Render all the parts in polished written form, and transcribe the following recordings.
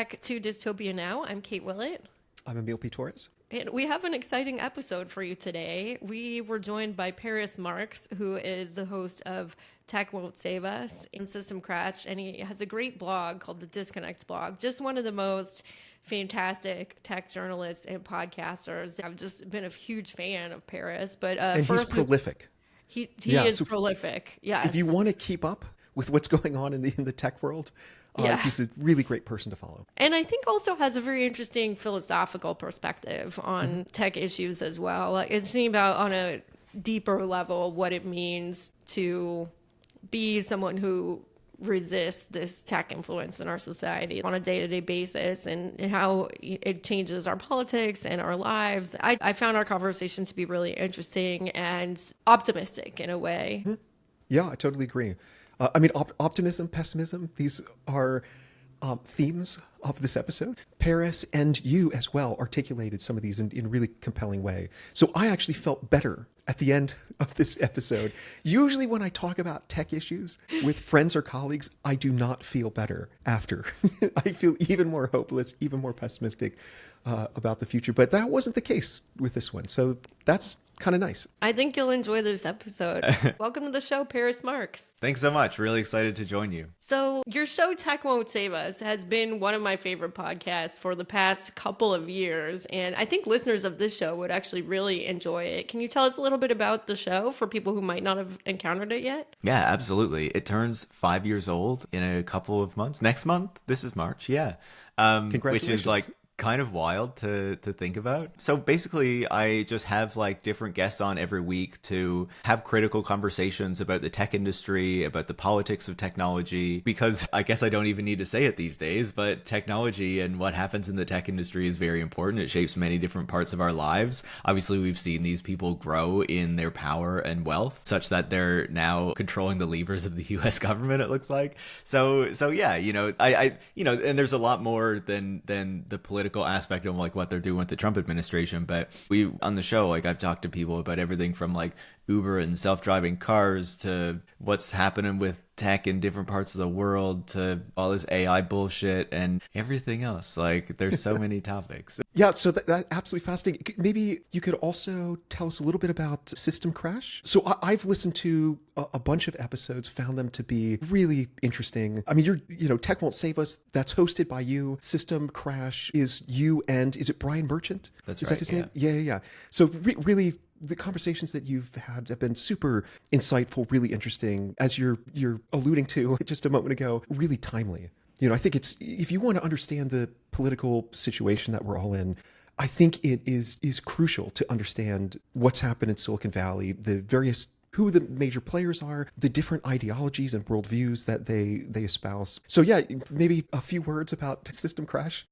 back to Dystopia Now. I'm Kate Willett. I'm Emil P. Torres. And we have an exciting episode for you today. We were joined by Paris Marx, who is the host of Tech Won't Save Us and System Crash, and he has a great blog called the Disconnect blog. Just one of the most fantastic tech journalists and podcasters. I've just been a huge fan of Paris. But and first, he's prolific. He is prolific, yes. If you want to keep up with what's going on in the tech world, he's a really great person to follow. And I think also has a very interesting philosophical perspective on tech issues as well. It's thinking about on a deeper level what it means to be someone who resists this tech influence in our society on a day-to-day basis and how it changes our politics and our lives. I found our conversation to be really interesting and optimistic in a way. Yeah, I totally agree. Optimism, pessimism, these are themes of this episode. Paris and you as well articulated some of these in a really compelling way. So I actually felt better at the end of this episode. Usually when I talk about tech issues with friends or colleagues, I do not feel better after. I feel even more hopeless, even more pessimistic about the future. But that wasn't the case with this one. So that's kind of nice. I think you'll enjoy this episode. Welcome to the show, Paris Marx. Thanks so much. Really excited to join you. So your show, Tech Won't Save Us, has been one of my favorite podcasts for the past couple of years. And I think listeners of this show would actually really enjoy it. Can you tell us a little bit about the show for people who might not have encountered it yet? Yeah, absolutely. It turns 5 years old in a couple of months. Next month. This is March. Yeah. Congratulations. Which is like kind of wild to think about. So basically, I just have like different guests on every week to have critical conversations about the tech industry, about the politics of technology, because I guess I don't even need to say it these days, but technology and what happens in the tech industry is very important. It shapes many different parts of our lives. Obviously, we've seen these people grow in their power and wealth such that they're now controlling the levers of the US government, it looks like. So yeah, and there's a lot more than the political aspect of like what they're doing with the Trump administration. But we on the show, like I've talked to people about everything from like Uber and self-driving cars to what's happening with tech in different parts of the world to all this AI bullshit and everything else. Like there's so many topics. Yeah, so that absolutely fascinating. Maybe you could also tell us a little bit about System Crash. So I've listened to a bunch of episodes, found them to be really interesting. I mean, Tech Won't Save Us, that's hosted by you. System Crash is you and, is it Brian Merchant? That's is right. That his name? Yeah. So really, the conversations that you've had have been super insightful, really interesting. As you're alluding to just a moment ago, really timely. I think it's, if you want to understand the political situation that we're all in, I think it is crucial to understand what's happened in Silicon Valley, who the major players are, the different ideologies and worldviews that they espouse. So yeah, maybe a few words about System Crash.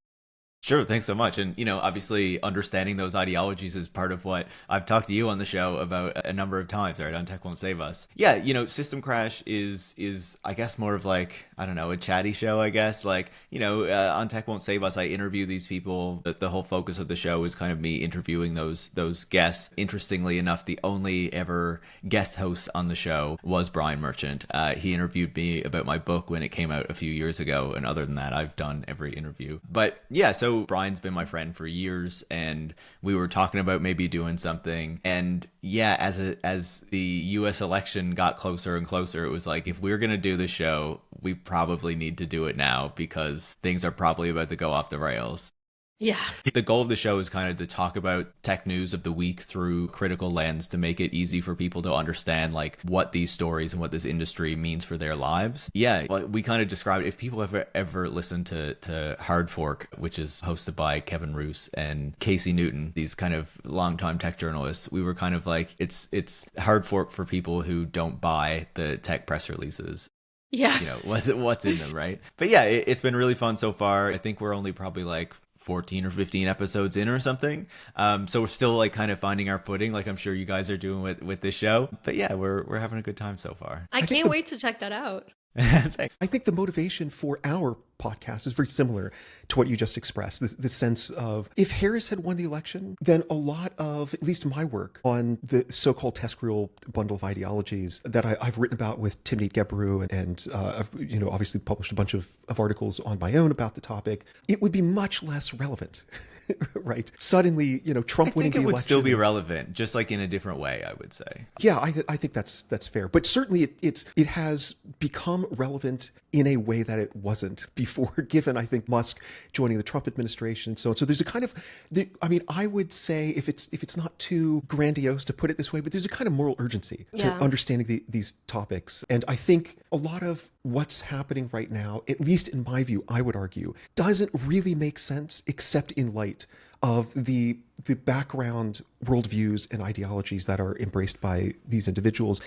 Sure. Thanks so much. And, obviously understanding those ideologies is part of what I've talked to you on the show about a number of times, right? On Tech Won't Save Us. Yeah. System Crash is, I guess, more of like, I don't know, a chatty show, I guess. Like, on Tech Won't Save Us, I interview these people. The whole focus of the show is kind of me interviewing those guests. Interestingly enough, the only ever guest host on the show was Brian Merchant. He interviewed me about my book when it came out a few years ago. And other than that, I've done every interview. But yeah, so Brian's been my friend for years, and we were talking about maybe doing something. And yeah, as the US election got closer and closer, it was like, if we're going to do this show, we probably need to do it now because things are probably about to go off the rails. Yeah. The goal of the show is kind of to talk about tech news of the week through critical lens to make it easy for people to understand like what these stories and what this industry means for their lives. Yeah, we kind of described, if people ever listened to Hard Fork, which is hosted by Kevin Roos and Casey Newton, these kind of longtime tech journalists, we were kind of like, it's Hard Fork for people who don't buy the tech press releases. Yeah. What's in them, right? But yeah, it's been really fun so far. I think we're only probably like 14 or 15 episodes in or something. So we're still like kind of finding our footing, like I'm sure you guys are doing with this show. But yeah, we're having a good time so far. I can't wait to check that out. I think the motivation for our podcast is very similar to what you just expressed. The sense of, if Harris had won the election, then a lot of, at least my work on the so-called TESCREAL bundle of ideologies that I've written about with Timnit Gebru, and I've obviously published a bunch of articles on my own about the topic, it would be much less relevant. Right. Suddenly, Trump winning the election. It would still be relevant, just like in a different way, I would say. Yeah, I think that's fair. But certainly it has become relevant in a way that it wasn't before, given, I think, Musk joining the Trump administration and so on. So there's a kind of, I would say, if it's not too grandiose to put it this way, but there's a kind of moral urgency to understanding these topics. And I think a lot of what's happening right now, at least in my view, I would argue, doesn't really make sense except in light of the background worldviews and ideologies that are embraced by these individuals,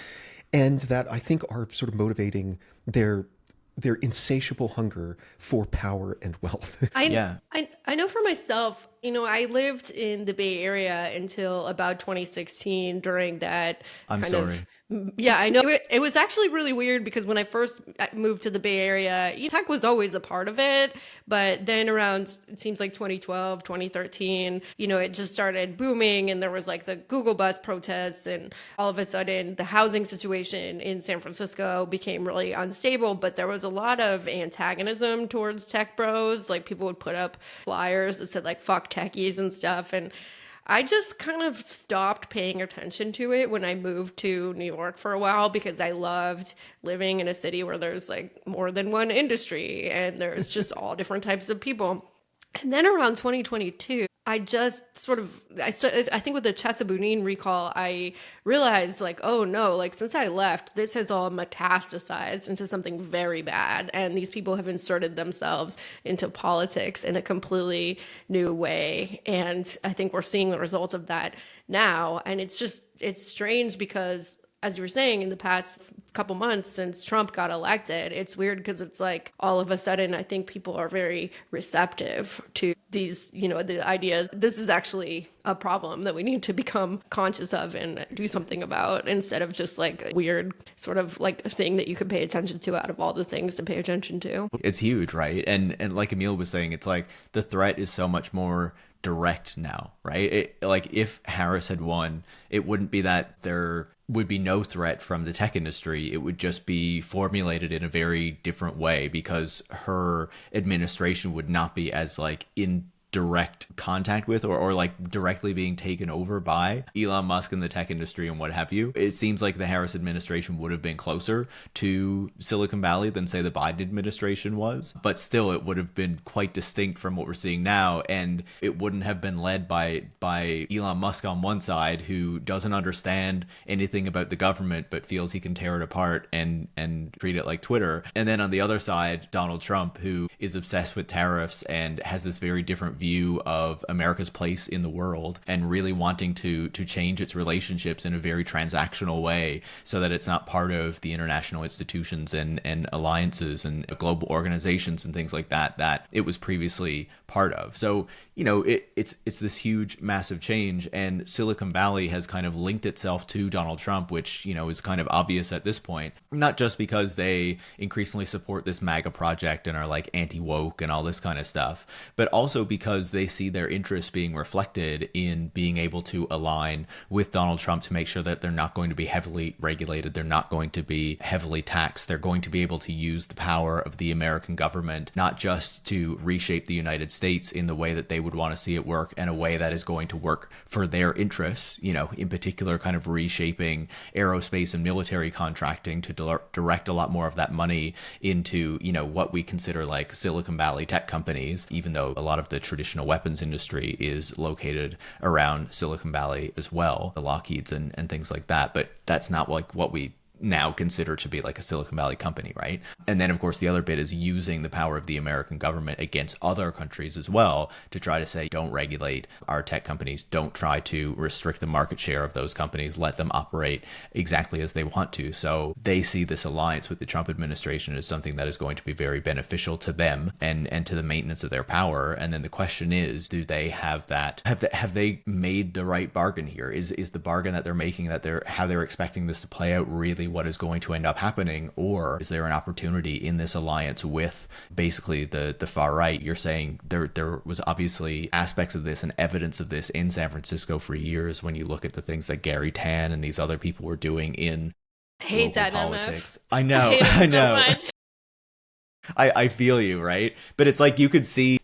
and that I think are sort of motivating their insatiable hunger for power and wealth. I know for myself, I lived in the Bay Area until about 2016 during that yeah, I know. It was actually really weird because when I first moved to the Bay Area, tech was always a part of it. But then around, it seems like 2012, 2013, it just started booming, and there was like the Google bus protests, and all of a sudden the housing situation in San Francisco became really unstable. But there was a lot of antagonism towards tech bros. Like, people would put up flyers that said like "fuck techies" and stuff. And I just kind of stopped paying attention to it when I moved to New York for a while, because I loved living in a city where there's like more than one industry and there's just all different types of people. And then around 2022, I just sort of, I think with the Chesapeake recall, I realized like, oh no, like since I left, this has all metastasized into something very bad. And these people have inserted themselves into politics in a completely new way. And I think we're seeing the results of that now. And it's strange because, as you were saying, in the past couple months since Trump got elected, it's weird because it's like all of a sudden I think people are very receptive to these, the ideas. This is actually a problem that we need to become conscious of and do something about, instead of just like a weird sort of like thing that you could pay attention to out of all the things to pay attention to. It's huge, right? And like Emil was saying, it's like the threat is so much more direct now, right? Like if Harris had won, it wouldn't be that there would be no threat from the tech industry. It would just be formulated in a very different way, because her administration would not be as like in direct contact with or like directly being taken over by Elon Musk and the tech industry and what have you. It seems like the Harris administration would have been closer to Silicon Valley than, say, the Biden administration was, but still it would have been quite distinct from what we're seeing now, and it wouldn't have been led by Elon Musk on one side, who doesn't understand anything about the government but feels he can tear it apart and treat it like Twitter, and then on the other side, Donald Trump, who is obsessed with tariffs and has this very different view of America's place in the world, and really wanting to change its relationships in a very transactional way so that it's not part of the international institutions and alliances and global organizations and things like that it was previously part of. So it's this huge, massive change, and Silicon Valley has kind of linked itself to Donald Trump, which, is kind of obvious at this point, not just because they increasingly support this MAGA project and are like anti-woke and all this kind of stuff, but also because they see their interests being reflected in being able to align with Donald Trump to make sure that they're not going to be heavily regulated, they're not going to be heavily taxed, they're going to be able to use the power of the American government, not just to reshape the United States in the way that they would want to see it work, and a way that is going to work for their interests, in particular kind of reshaping aerospace and military contracting to direct a lot more of that money into, what we consider like Silicon Valley tech companies, even though a lot of the traditional weapons industry is located around Silicon Valley as well, the Lockheeds and things like that. But that's not like what we now consider to be like a Silicon Valley company, right? And then, of course, the other bit is using the power of the American government against other countries as well to try to say, don't regulate our tech companies, don't try to restrict the market share of those companies, let them operate exactly as they want to. So they see this alliance with the Trump administration as something that is going to be very beneficial to them and to the maintenance of their power. And then the question is, do they have that? Have they made the right bargain here? Is the bargain that they're making, how they're expecting this to play out really what is going to end up happening, or is there an opportunity in this alliance with basically the far right? You're saying there was obviously aspects of this and evidence of this in San Francisco for years when you look at the things that Gary Tan and these other people were doing in Hate that politics. MF. I know. Hate him I know. so much. I feel you, right? But it's like you could see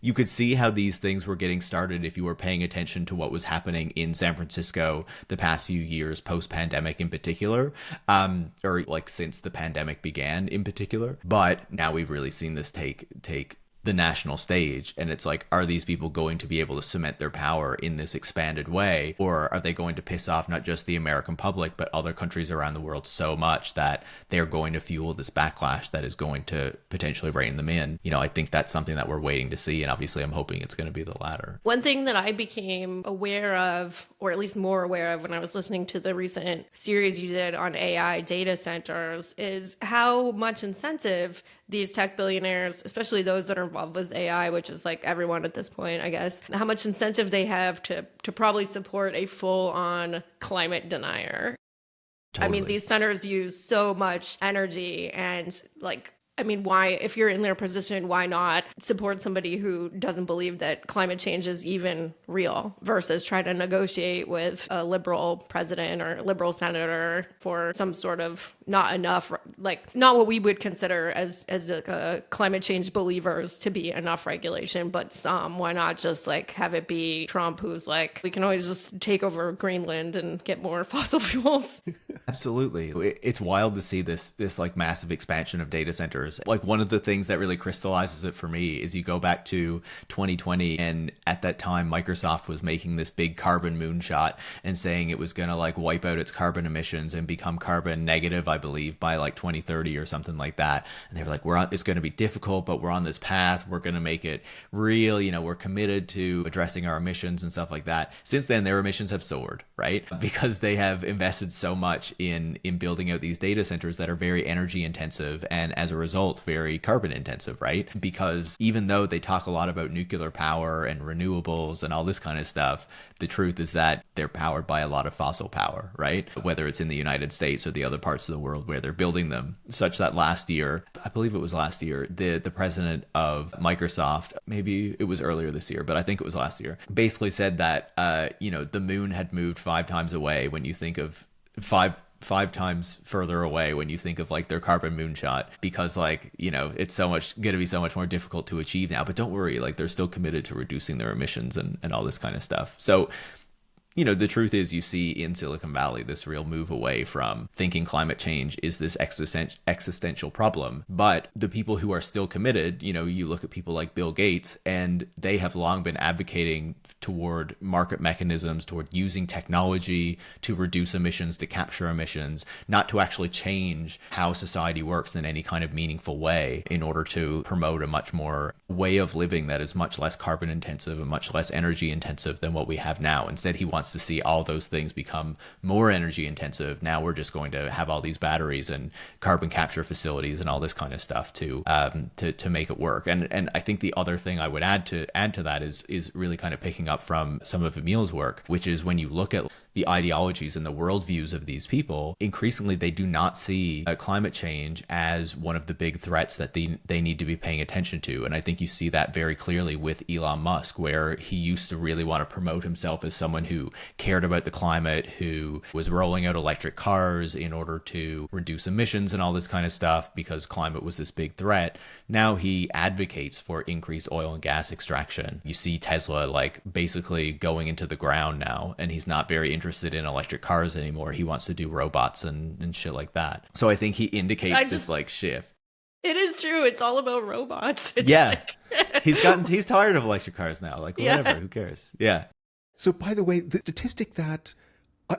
how these things were getting started if you were paying attention to what was happening in San Francisco the past few years, post-pandemic in particular, or like since the pandemic began in particular. But now we've really seen this take the national stage, and it's like, are these people going to be able to cement their power in this expanded way, or are they going to piss off not just the American public but other countries around the world so much that they're going to fuel this backlash that is going to potentially rein them in? I think that's something that we're waiting to see, and obviously I'm hoping it's going to be the latter. One thing that I became aware of, or at least more aware of when I was listening to the recent series you did on AI data centers, is how much incentive these tech billionaires, especially those that are involved with AI, which is like everyone at this point, I guess, how much incentive they have to probably support a full-on climate denier. Totally. I mean, these centers use so much energy, and like, I mean, why, if you're in their position, why not support somebody who doesn't believe that climate change is even real versus try to negotiate with a liberal president or liberal senator for some sort of not enough, like not what we would consider as climate change believers to be enough regulation, but some. Why not just like have it be Trump, who's like, we can always just take over Greenland and get more fossil fuels. Absolutely. It's wild to see this like massive expansion of data centers. Like, one of the things that really crystallizes it for me is you go back to 2020, and at that time Microsoft was making this big carbon moonshot and saying it was going to like wipe out its carbon emissions and become carbon negative, I believe, by like 2030 or something like that. And they were like, it's going to be difficult, but we're on this path. We're going to make it real. We're committed to addressing our emissions and stuff like that. Since then, their emissions have soared, right? Because they have invested so much in building out these data centers that are very energy intensive, and as a result, very carbon intensive, right? Because even though they talk a lot about nuclear power and renewables and all this kind of stuff, the truth is that they're powered by a lot of fossil power, right? Whether it's in the United States or the other parts of the world where they're building them, such that last year, I believe it was last year, the president of Microsoft, maybe it was earlier this year, but I think it was last year, basically said that, the moon had moved 5 times away when you think of five times further away when you think of like their carbon moonshot, because like, it's going to be so much more difficult to achieve now. But don't worry, like they're still committed to reducing their emissions and all this kind of stuff. So the truth is, you see in Silicon Valley this real move away from thinking climate change is this existential problem. But the people who are still committed, you look at people like Bill Gates, and they have long been advocating toward market mechanisms, toward using technology to reduce emissions, to capture emissions, not to actually change how society works in any kind of meaningful way, in order to promote a much more way of living that is much less carbon intensive and much less energy intensive than what we have now. Instead, he wants to see all those things become more energy intensive. Now we're just going to have all these batteries and carbon capture facilities and all this kind of stuff to make it work. And I think the other thing I would add to that is really kind of picking up from some of Emil's work, which is when you look at the ideologies and the worldviews of these people, increasingly they do not see climate change as one of the big threats that they need to be paying attention to. And I think you see that very clearly with Elon Musk, where he used to really want to promote himself as someone who cared about the climate, who was rolling out electric cars in order to reduce emissions and all this kind of stuff because climate was this big threat. Now he advocates for increased oil and gas extraction. You see Tesla like basically going into the ground now, and he's not very interested in electric cars anymore. He wants to do robots and shit like that. So I think he indicates this like shift. It is true. It's all about robots. It's yeah. He's tired of electric cars now. Like, whatever, who cares? Yeah. So by the way, the statistic that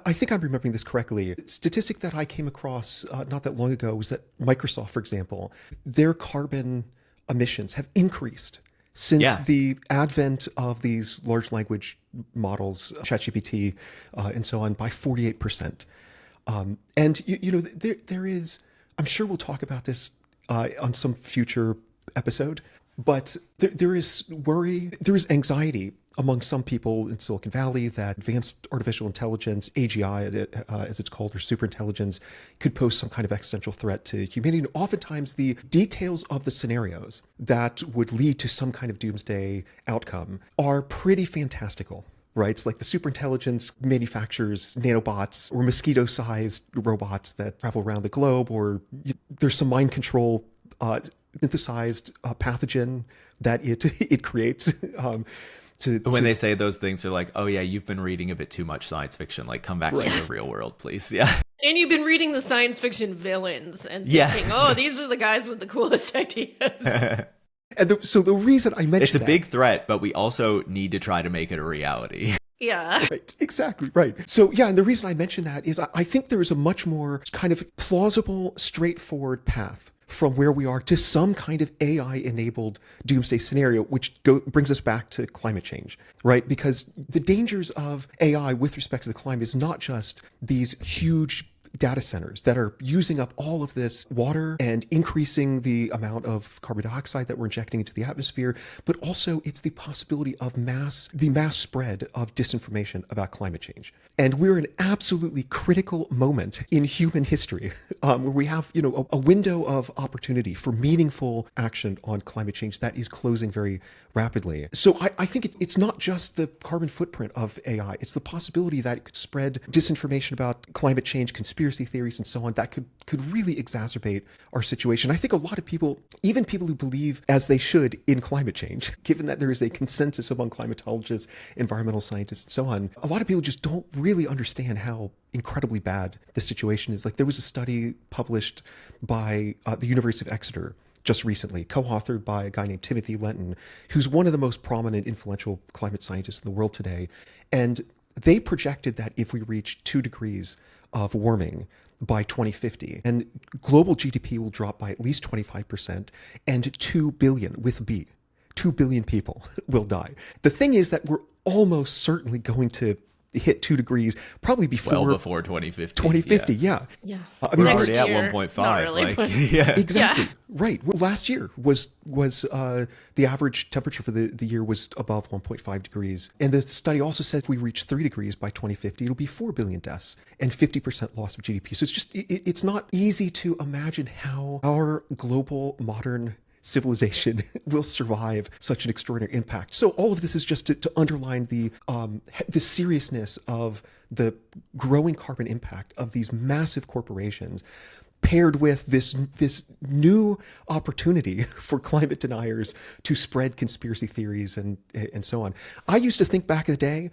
I think I'm remembering this correctly. Statistic that I came across not that long ago was that Microsoft, for example, their carbon emissions have increased since the advent of these large language models, ChatGPT, and so on, by 48%. And there is, I'm sure we'll talk about this on some future episode, but there is worry, there is anxiety among some people in Silicon Valley that advanced artificial intelligence, AGI as it's called, or superintelligence, could pose some kind of existential threat to humanity. And oftentimes the details of the scenarios that would lead to some kind of doomsday outcome are pretty fantastical. Right? It's like the superintelligence manufactures nanobots or mosquito-sized robots that travel around the globe, or there's some mind control synthesized pathogen that it creates. When they say those things, they're like, oh yeah, you've been reading a bit too much science fiction. Like, come back to the real world, please. Yeah. And you've been reading the science fiction villains and thinking, oh, these are the guys with the coolest ideas. And so the reason I mentioned it's a big threat, but we also need to try to make it a reality. Yeah. Right. Exactly. Right. So yeah, and the reason I mention that is I think there is a much more kind of plausible, straightforward path from where we are to some kind of AI-enabled doomsday scenario, which brings us back to climate change, right? Because the dangers of AI with respect to the climate is not just these huge data centers that are using up all of this water and increasing the amount of carbon dioxide that we're injecting into the atmosphere, but also it's the possibility of the mass spread of disinformation about climate change. And we're in an absolutely critical moment in human history where we have, a window of opportunity for meaningful action on climate change that is closing very rapidly. So I think it's not just the carbon footprint of AI, it's the possibility that it could spread disinformation about climate change, conspiracy theories, and so on, that could really exacerbate our situation. I think a lot of people, even people who believe as they should in climate change, given that there is a consensus among climatologists, environmental scientists, and so on, a lot of people just don't really understand how incredibly bad the situation is. Like, there was a study published by the University of Exeter just recently, co-authored by a guy named Timothy Lenton, who's one of the most prominent, influential climate scientists in the world today. And they projected that if we reach 2 degrees of warming by 2050, and global GDP will drop by at least 25%, and 2 billion, with a B, 2 billion people will die. The thing is that we're almost certainly going to hit 2 degrees probably before 2050. 2050, yeah. I mean, we're already at 1.5. Really, yeah, exactly. Right. Well, last year was the average temperature for the year was above 1.5 degrees. And the study also said if we reach 3 degrees by 2050, it'll be 4 billion deaths and 50% loss of GDP. So it's not easy to imagine how our global modern civilization will survive such an extraordinary impact. So all of this is just to underline the seriousness of the growing carbon impact of these massive corporations, paired with this new opportunity for climate deniers to spread conspiracy theories and so on. I used to think back in the day,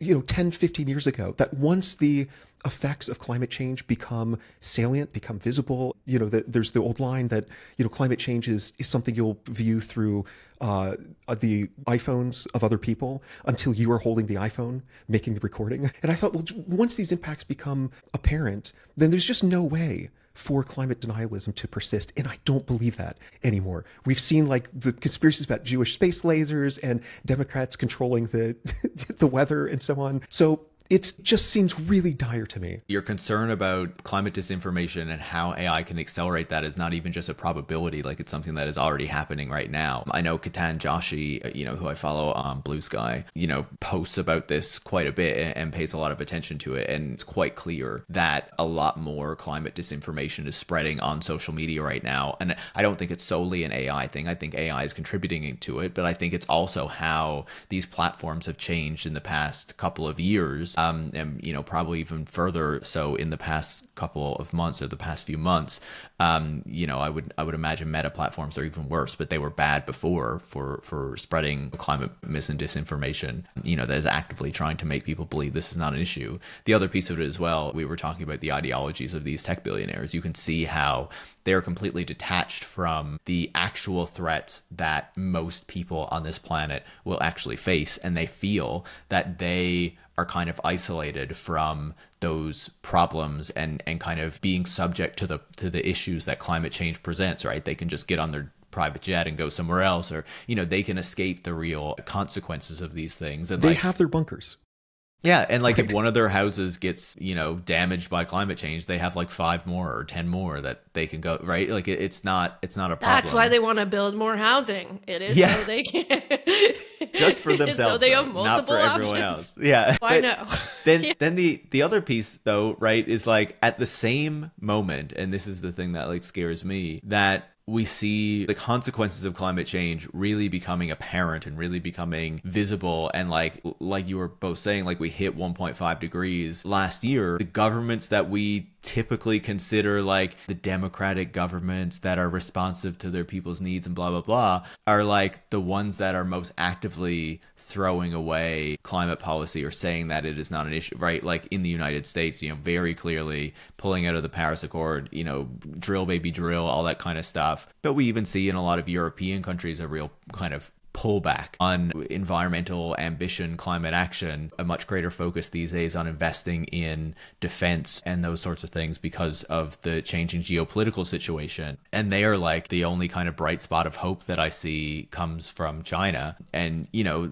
10, 15 years ago, that once the effects of climate change become salient, become visible, there's the old line that, climate change is something you'll view through the iPhones of other people until you are holding the iPhone, making the recording. And I thought, well, once these impacts become apparent, then there's just no way for climate denialism to persist. And I don't believe that anymore. We've seen the conspiracies about Jewish space lasers and Democrats controlling the the weather and so on. So it just seems really dire to me. Your concern about climate disinformation and how AI can accelerate that is not even just a probability, like it's something that is already happening right now. I know Ketan Joshi, who I follow on Blue Sky, posts about this quite a bit and pays a lot of attention to it. And it's quite clear that a lot more climate disinformation is spreading on social media right now. And I don't think it's solely an AI thing. I think AI is contributing to it, but I think it's also how these platforms have changed in the past couple of years. And probably even further so in the past couple of months or the past few months. I would imagine meta platforms are even worse, but they were bad before for spreading climate mis and disinformation, that is actively trying to make people believe this is not an issue. The other piece of it as well, we were talking about the ideologies of these tech billionaires. You can see how they're completely detached from the actual threats that most people on this planet will actually face, and they feel that they are kind of isolated from those problems and kind of being subject to the issues that climate change presents, right? They can just get on their private jet and go somewhere else, or they can escape the real consequences of these things. And they have their bunkers. Yeah, and like if one of their houses gets, damaged by climate change, they have like 5 more or 10 more that they can go, right? Like it's not a problem. That's why they want to build more housing. It is so they can just for themselves, so they though, have not for multiple everyone options. else. Yeah. I know. Then the other piece though, right, is like at the same moment, and this is the thing that like scares me, that we see the consequences of climate change really becoming apparent and really becoming visible. And like you were both saying, like we hit 1.5 degrees last year. The governments that we typically consider like the democratic governments that are responsive to their people's needs and blah, blah, blah, are like the ones that are most actively throwing away climate policy or saying that it is not an issue, right? Like in the United States, very clearly pulling out of the Paris Accord, drill baby drill, all that kind of stuff. But we even see in a lot of European countries a real kind of pullback on environmental ambition, climate action, a much greater focus these days on investing in defense and those sorts of things because of the changing geopolitical situation. And they are like the only kind of bright spot of hope that I see comes from China. And,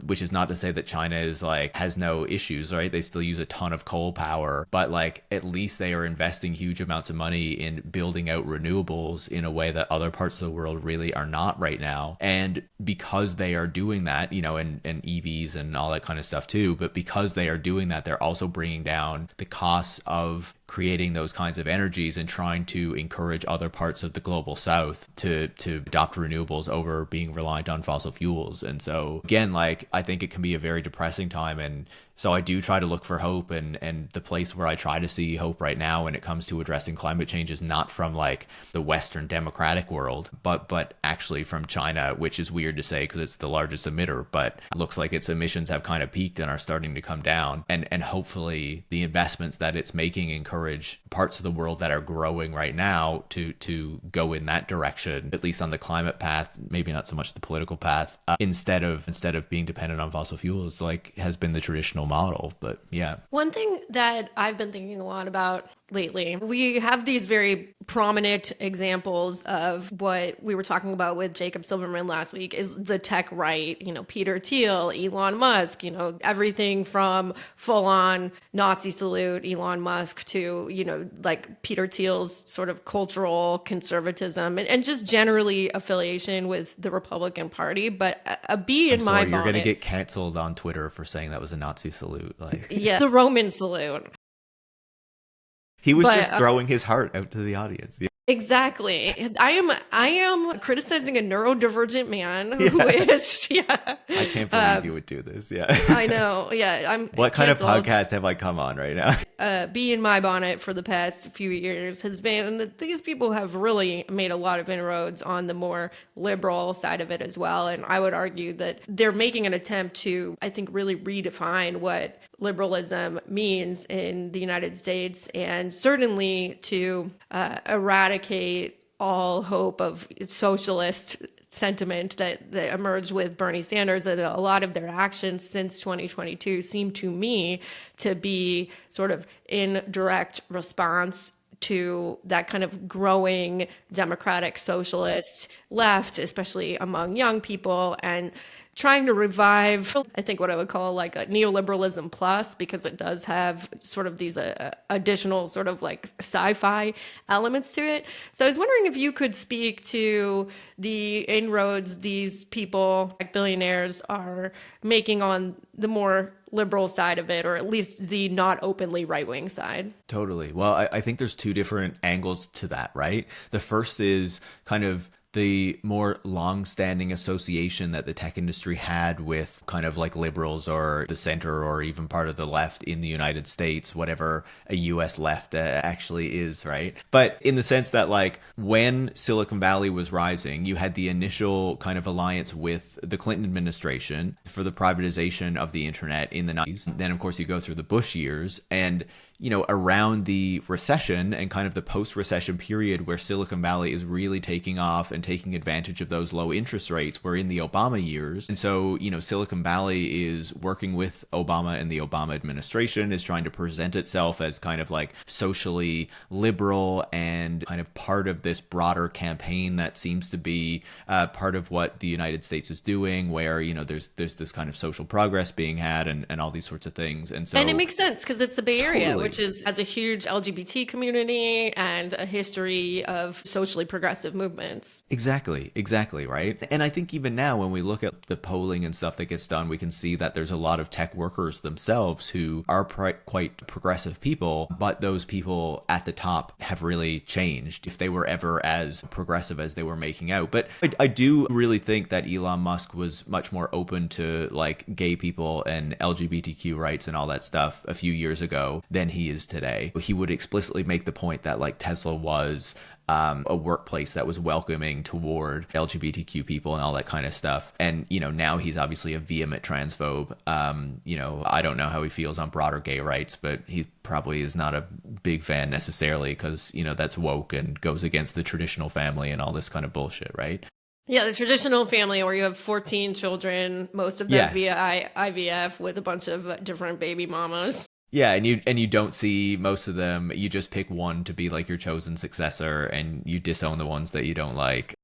which is not to say that China is like, has no issues, right? They still use a ton of coal power, but like at least they are investing huge amounts of money in building out renewables in a way that other parts of the world really are not right now. And because they are doing that, and EVs and all that kind of stuff too, but because they are doing that, they're also bringing down the costs of creating those kinds of energies and trying to encourage other parts of the global south to adopt renewables over being reliant on fossil fuels. And so again, like I think it can be a very depressing time, and so I do try to look for hope, and the place where I try to see hope right now when it comes to addressing climate change is not from like the Western democratic world, but actually from China, which is weird to say because it's the largest emitter, but it looks like its emissions have kind of peaked and are starting to come down. And hopefully the investments that it's making encourage parts of the world that are growing right now to go in that direction, at least on the climate path, maybe not so much the political path, instead of being dependent on fossil fuels like has been the traditional model. But yeah. One thing that I've been thinking a lot about lately, we have these very prominent examples of what we were talking about with Jacob Silverman last week is the tech right, Peter Thiel, Elon Musk, everything from full on Nazi salute Elon Musk to, like Peter Thiel's sort of cultural conservatism and just generally affiliation with the Republican Party. But a bee in my bonnet. You're going to get canceled on Twitter for saying that was a Nazi salute. Like, yeah, the Roman salute. He was just throwing his heart out to the audience. Yeah. Exactly. I am criticizing a neurodivergent man who is, I can't believe you would do this. Yeah. I know. Yeah. What kind of podcast have I come on right now? Bee in my bonnet for the past few years has been that these people have really made a lot of inroads on the more liberal side of it as well. And I would argue that they're making an attempt to, I think, really redefine what liberalism means in the United States, and certainly to eradicate all hope of socialist sentiment that emerged with Bernie Sanders. And a lot of their actions since 2022 seem to me to be sort of in direct response to that kind of growing democratic socialist left, especially among young people, and trying to revive, I think, what I would call like a neoliberalism plus, because it does have sort of these additional sort of like sci-fi elements to it. So I was wondering if you could speak to the inroads these people, like billionaires, are making on the more liberal side of it, or at least the not openly right-wing side. Totally. Well, I think there's two different angles to that, right? The first is kind of the more long-standing association that the tech industry had with kind of like liberals or the center or even part of the left in the United States, whatever a US left actually is, right? But in the sense that like when Silicon Valley was rising, you had the initial kind of alliance with the Clinton administration for the privatization of the internet in the 90s. Then of course you go through the Bush years, and around the recession and kind of the post-recession period where Silicon Valley is really taking off and taking advantage of those low interest rates were in the Obama years. And so, Silicon Valley is working with Obama and the Obama administration, is trying to present itself as kind of like socially liberal and kind of part of this broader campaign that seems to be part of what the United States is doing, where, there's this kind of social progress being had and all these sorts of things. And it makes sense because it's the Bay Area, Totally. which has a huge LGBT community and a history of socially progressive movements. Exactly, right? And I think even now when we look at the polling and stuff that gets done, we can see that there's a lot of tech workers themselves who are quite progressive people, but those people at the top have really changed if they were ever as progressive as they were making out. But I do really think that Elon Musk was much more open to like gay people and LGBTQ rights and all that stuff a few years ago than he is today. He would explicitly make the point that like Tesla was a workplace that was welcoming toward LGBTQ people and all that kind of stuff. And, now he's obviously a vehement transphobe. I don't know how he feels on broader gay rights, but he probably is not a big fan necessarily because, that's woke and goes against the traditional family and all this kind of bullshit, right? Yeah, the traditional family where you have 14 children, most of them via IVF with a bunch of different baby mamas. Yeah, and you don't see most of them. You just pick one to be like your chosen successor, and you disown the ones that you don't like.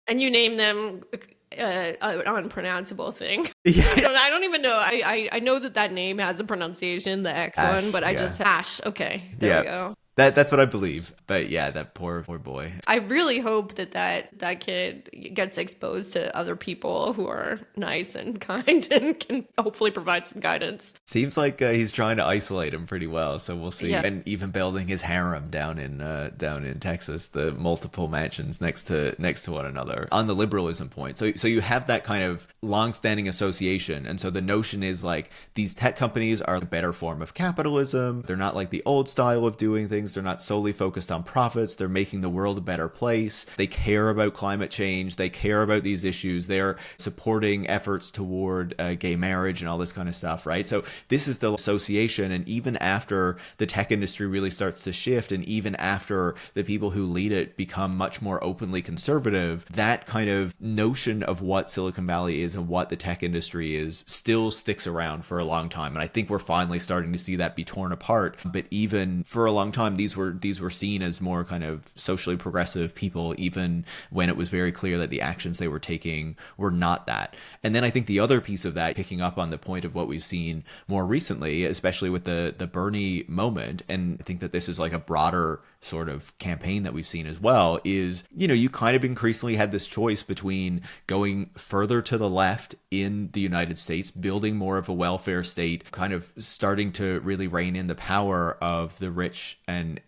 And you name them an unpronounceable thing. Yeah. I don't even know. I know that name has a pronunciation, the X Ash, one, but I just Ash. Okay, there we go. That's what I believe. But yeah, that poor boy. I really hope that kid gets exposed to other people who are nice and kind and can hopefully provide some guidance. Seems like he's trying to isolate him pretty well, so we'll see. Yeah. And even building his harem down in Texas, the multiple mansions next to one another. On the liberalism point, so you have that kind of long-standing association, and so the notion is like these tech companies are a better form of capitalism. They're not like the old style of doing things. They're not solely focused on profits. They're making the world a better place. They care about climate change. They care about these issues. They're supporting efforts toward gay marriage and all this kind of stuff, right? So this is the association. And even after the tech industry really starts to shift, and even after the people who lead it become much more openly conservative, that kind of notion of what Silicon Valley is and what the tech industry is still sticks around for a long time. And I think we're finally starting to see that be torn apart. But even for a long time, these were seen as more kind of socially progressive people, even when it was very clear that the actions they were taking were not that. And then I think the other piece of that, picking up on the point of what we've seen more recently, especially with the Bernie moment, and I think that this is like a broader sort of campaign that we've seen as well, is, you kind of increasingly had this choice between going further to the left in the United States, building more of a welfare state, kind of starting to really rein in the power of the rich and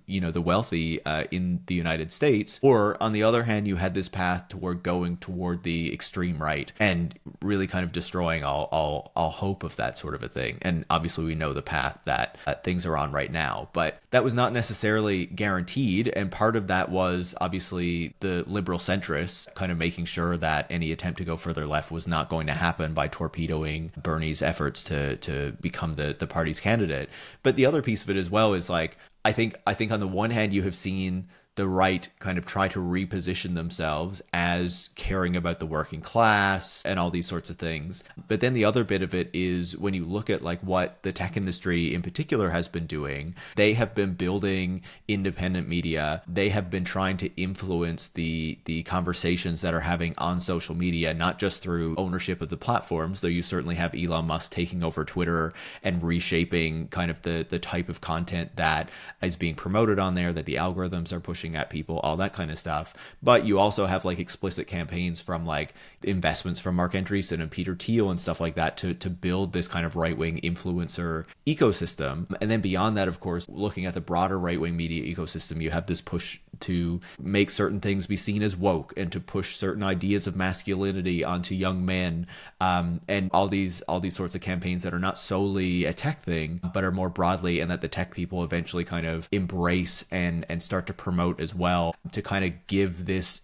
the wealthy in the United States, or on the other hand, you had this path toward going toward the extreme right and really kind of destroying all hope of that sort of a thing. And obviously we know the path that things are on right now, but that was not necessarily guaranteed. And part of that was obviously the liberal centrists kind of making sure that any attempt to go further left was not going to happen by torpedoing Bernie's efforts to become the party's candidate. But the other piece of it as well is like, I think on the one hand, you have seen the right kind of try to reposition themselves as caring about the working class and all these sorts of things. But then the other bit of it is when you look at like what the tech industry in particular has been doing, they have been building independent media. They have been trying to influence the conversations that are having on social media, not just through ownership of the platforms, though you certainly have Elon Musk taking over Twitter and reshaping kind of the type of content that is being promoted on there, that the algorithms are pushing at people, all that kind of stuff. But you also have like explicit campaigns from like investments from Mark Andreessen and Peter Thiel and stuff like that to build this kind of right-wing influencer ecosystem. And then beyond that, of course, looking at the broader right-wing media ecosystem, you have this push to make certain things be seen as woke and to push certain ideas of masculinity onto young men, and all these sorts of campaigns that are not solely a tech thing but are more broadly, and that the tech people eventually kind of embrace and start to promote out as well, to kind of give this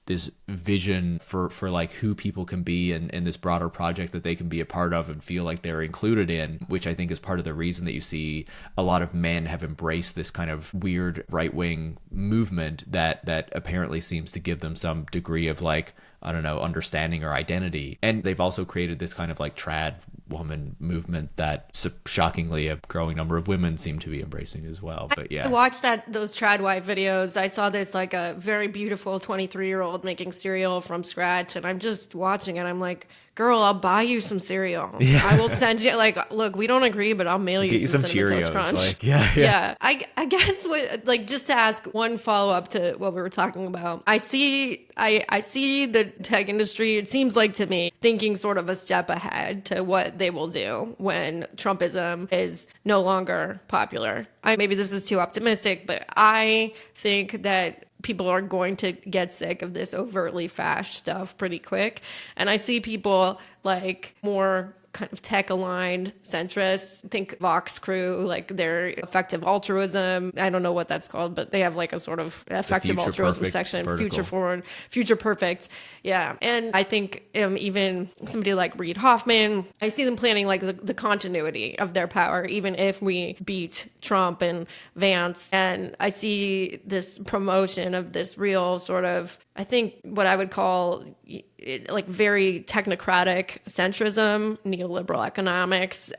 vision for like who people can be and this broader project that they can be a part of and feel like they're included in, which I think is part of the reason that you see a lot of men have embraced this kind of weird right-wing movement that apparently seems to give them some degree of like, I don't know, understanding or identity. And they've also created this kind of like trad woman movement that shockingly a growing number of women seem to be embracing as well. But yeah, I watched those trad wife videos. I saw this like a very beautiful 23-year-old making cereal from scratch, and I'm just watching it. I'm like, girl, I'll buy you some cereal. Yeah. I will send you, like, look, we don't agree, but I'll mail you some Cinnamon Toast Crunch. Like, yeah. I guess just to ask one follow up to what we were talking about, I see the tech industry, it seems like to me, thinking sort of a step ahead to what they will do when Trumpism is no longer popular. Maybe this is too optimistic, but I think that people are going to get sick of this overtly fash stuff pretty quick. And I see people like more kind of tech-aligned centrists, think Vox crew, like their effective altruism. I don't know what that's called, but they have like a sort of effective altruism section, future perfect. Yeah. And I think even somebody like Reid Hoffman, I see them planning like the continuity of their power, even if we beat Trump and Vance. And I see this promotion of this real sort of, I think what I would call like very technocratic centrism, neoliberal economics,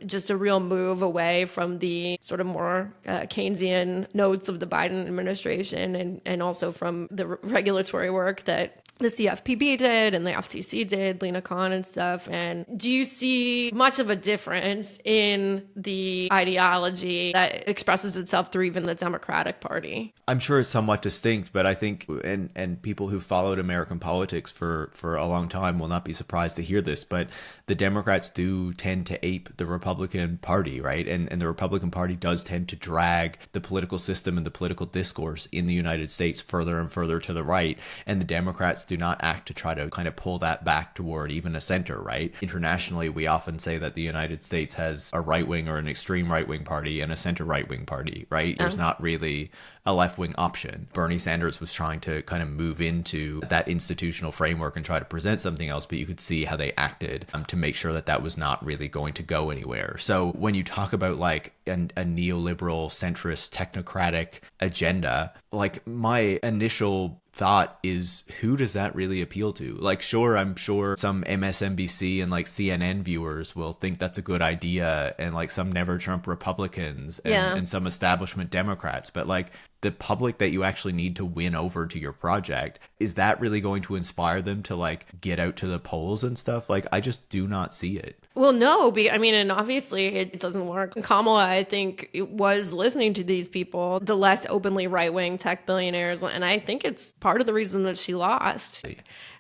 just a real move away from the sort of more Keynesian notes of the Biden administration and also from the regulatory work that the CFPB did and the FTC did, Lena Khan and stuff. And do you see much of a difference in the ideology that expresses itself through even the Democratic Party? I'm sure it's somewhat distinct, but I think, and people who followed American politics for a long time will not be surprised to hear this, but the Democrats do tend to ape the Republican Party, right? And the Republican Party does tend to drag the political system and the political discourse in the United States further and further to the right. And the Democrats do not act to try to kind of pull that back toward even a center, right? Internationally, we often say that the United States has a right-wing or an extreme right-wing party and a center right-wing party, right? There's not really a left-wing option. Bernie Sanders was trying to kind of move into that institutional framework and try to present something else, but you could see how they acted to make sure that that was not really going to go anywhere. So when you talk about like a neoliberal, centrist, technocratic agenda, like my initial thought is, who does that really appeal to? Like, sure, I'm sure some MSNBC and like CNN viewers will think that's a good idea, and like some never Trump Republicans and some establishment Democrats, but like the public that you actually need to win over to your project, is that really going to inspire them to like get out to the polls and stuff? Like, I just do not see it. Well, no, I mean, and obviously it doesn't work. Kamala, I think, was listening to these people, the less openly right-wing tech billionaires, and I think it's part of the reason that she lost,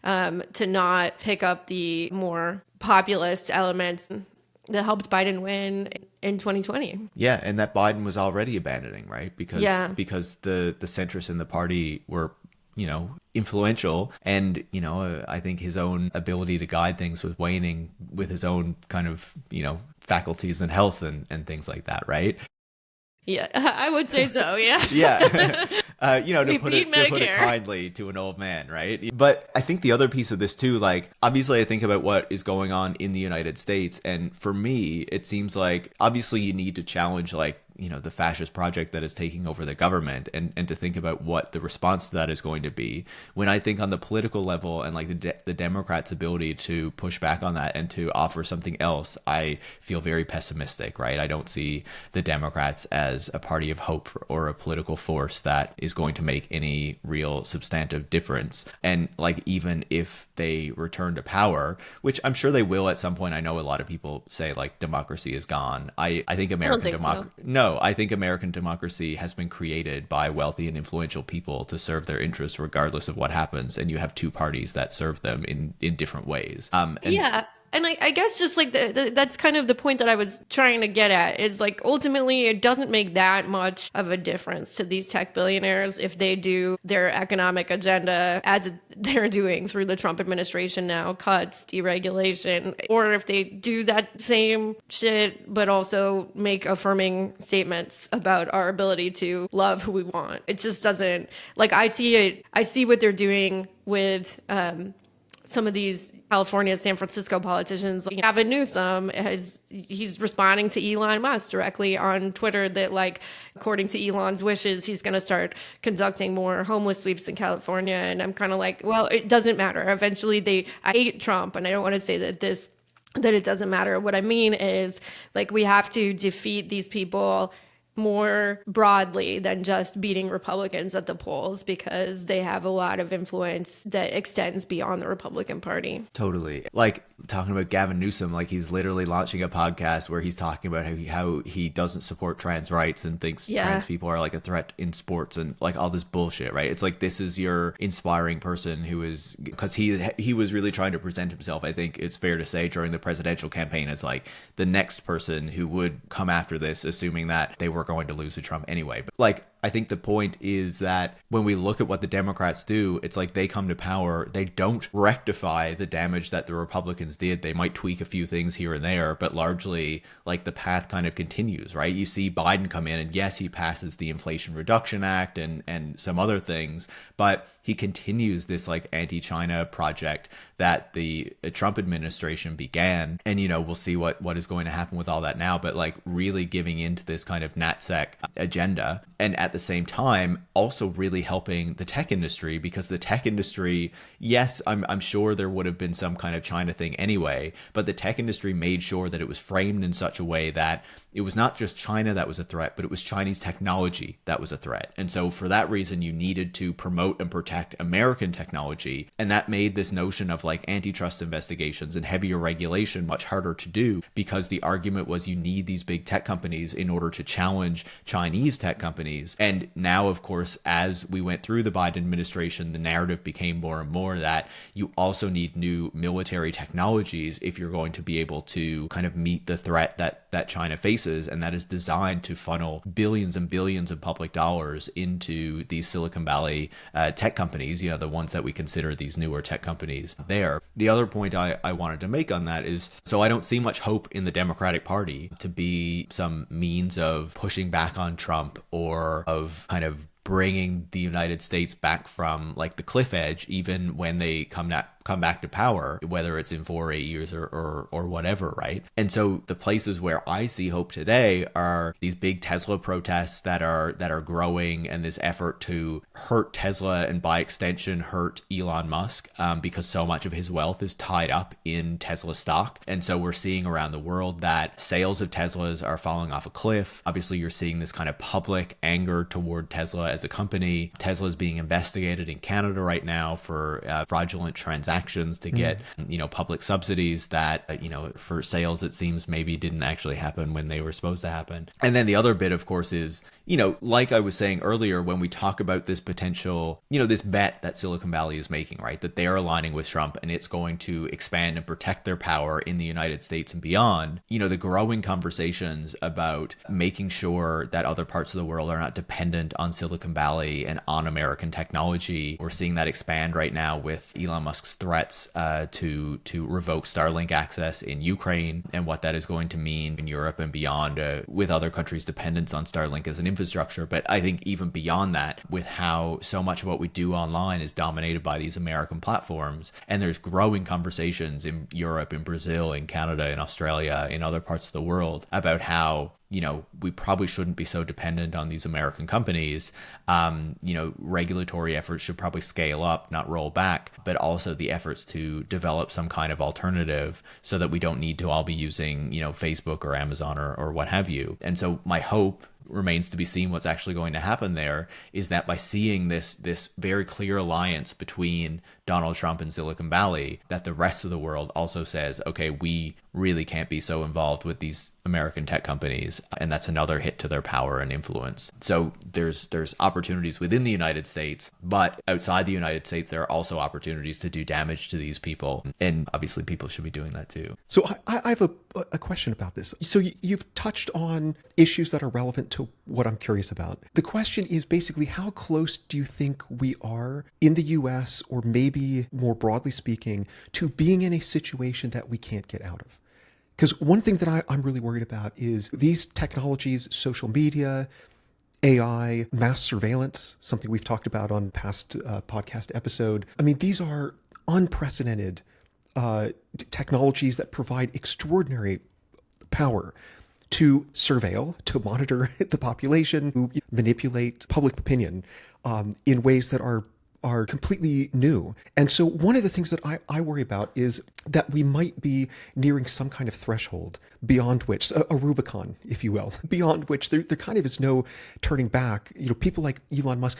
to not pick up the more populist elements that helped Biden win in 2020. Yeah, and that Biden was already abandoning, right? Because the centrists in the party were, you know, influential, and, you know, I think his own ability to guide things was waning with his own kind of, you know, faculties and health and things like that, right? Yeah, I would say so, yeah. Yeah. You know, to put it kindly, to an old man, right? But I think the other piece of this too, like, obviously I think about what is going on in the United States, and for me, it seems like obviously you need to challenge, like, you know, the fascist project that is taking over the government, and to think about what the response to that is going to be. When I think on the political level and like the Democrats' ability to push back on that and to offer something else, I feel very pessimistic, right? I don't see the Democrats as a party of hope or a political force that is going to make any real substantive difference. And like, even if they return to power, which I'm sure they will at some point, I know a lot of people say like democracy is gone. I think American democracy, no, I think American democracy has been created by wealthy and influential people to serve their interests regardless of what happens, and you have two parties that serve them in different ways. And I guess just like that's kind of the point that I was trying to get at is like ultimately it doesn't make that much of a difference to these tech billionaires if they do their economic agenda as they're doing through the Trump administration now, cuts, deregulation, or if they do that same shit but also make affirming statements about our ability to love who we want. It just doesn't, like, I see what they're doing with some of these California, San Francisco politicians. Like Gavin Newsom, he's responding to Elon Musk directly on Twitter that, like, according to Elon's wishes, he's going to start conducting more homeless sweeps in California. And I'm kind of like, well, it doesn't matter. Eventually I hate Trump, and I don't want to say that it doesn't matter. What I mean is, like, we have to defeat these people more broadly than just beating Republicans at the polls, because they have a lot of influence that extends beyond the Republican Party. Totally. Like, talking about Gavin Newsom, like, he's literally launching a podcast where he's talking about how he doesn't support trans rights and thinks trans people are like a threat in sports and like all this bullshit, right? It's like, this is your inspiring person who is, because he was really trying to present himself, I think it's fair to say, during the presidential campaign as like the next person who would come after this, assuming that they were going to lose to Trump anyway. But like, I think the point is that when we look at what the Democrats do, it's like they come to power, they don't rectify the damage that the Republicans did. They might tweak a few things here and there, but largely, like, the path kind of continues, right? You see Biden come in, and yes, he passes the Inflation Reduction Act and some other things, but he continues this like anti-China project that the Trump administration began. And, you know, we'll see what is going to happen with all that now, but like really giving into this kind of NatSec agenda. And at the same time, also really helping the tech industry, because the tech industry, yes, I'm sure there would have been some kind of China thing anyway, but the tech industry made sure that it was framed in such a way that it was not just China that was a threat, but it was Chinese technology that was a threat. And so for that reason, you needed to promote and protect American technology. And that made this notion of like antitrust investigations and heavier regulation much harder to do, because the argument was you need these big tech companies in order to challenge Chinese tech companies. And now, of course, as we went through the Biden administration, the narrative became more and more that you also need new military technologies if you're going to be able to kind of meet the threat that China faces. And that is designed to funnel billions and billions of public dollars into these Silicon Valley tech companies, you know, the ones that we consider these newer tech companies there. The other point I wanted to make on that is, so I don't see much hope in the Democratic Party to be some means of pushing back on Trump or of kind of bringing the United States back from like the cliff edge, even when they come back to power, whether it's in 4 or 8 years or whatever, right? And so the places where I see hope today are these big Tesla protests that are growing, and this effort to hurt Tesla and by extension hurt Elon Musk, because so much of his wealth is tied up in Tesla stock. And so we're seeing around the world that sales of Teslas are falling off a cliff. Obviously, you're seeing this kind of public anger toward Tesla as a company. Tesla is being investigated in Canada right now for fraudulent transactions to get, you know, public subsidies that, you know, for sales it seems maybe didn't actually happen when they were supposed to happen. And then the other bit, of course, is, you know, like I was saying earlier, when we talk about this potential, you know, this bet that Silicon Valley is making, right, that they're aligning with Trump and it's going to expand and protect their power in the United States and beyond, you know, the growing conversations about making sure that other parts of the world are not dependent on Silicon Valley and on American technology. We're seeing that expand right now with Elon Musk's threats to revoke Starlink access in Ukraine, and what that is going to mean in Europe and beyond, with other countries' dependence on Starlink as an infrastructure. But I think even beyond that, with how so much of what we do online is dominated by these American platforms, and there's growing conversations in Europe, in Brazil, in Canada, in Australia, in other parts of the world about how, you know, we probably shouldn't be so dependent on these American companies. You know, regulatory efforts should probably scale up, not roll back, but also the efforts to develop some kind of alternative so that we don't need to all be using, you know, Facebook or Amazon or what have you. And so my hope remains to be seen what's actually going to happen there, is that by seeing this very clear alliance between Donald Trump and Silicon Valley, that the rest of the world also says, okay, we really can't be so involved with these American tech companies, and that's another hit to their power and influence. So there's opportunities within the United States, but outside the United States, there are also opportunities to do damage to these people, and obviously people should be doing that too. So I have a question about this. So you've touched on issues that are relevant to what I'm curious about. The question is basically, how close do you think we are in the US, or maybe more broadly speaking, to being in a situation that we can't get out of? Because one thing that I'm really worried about is these technologies, social media, AI, mass surveillance, something we've talked about on past podcast episode. I mean, these are unprecedented technologies that provide extraordinary power to surveil, to monitor the population, to manipulate public opinion in ways that are completely new. And so one of the things that I worry about is that we might be nearing some kind of threshold beyond which, a Rubicon, if you will, beyond which there kind of is no turning back. You know, people like Elon Musk,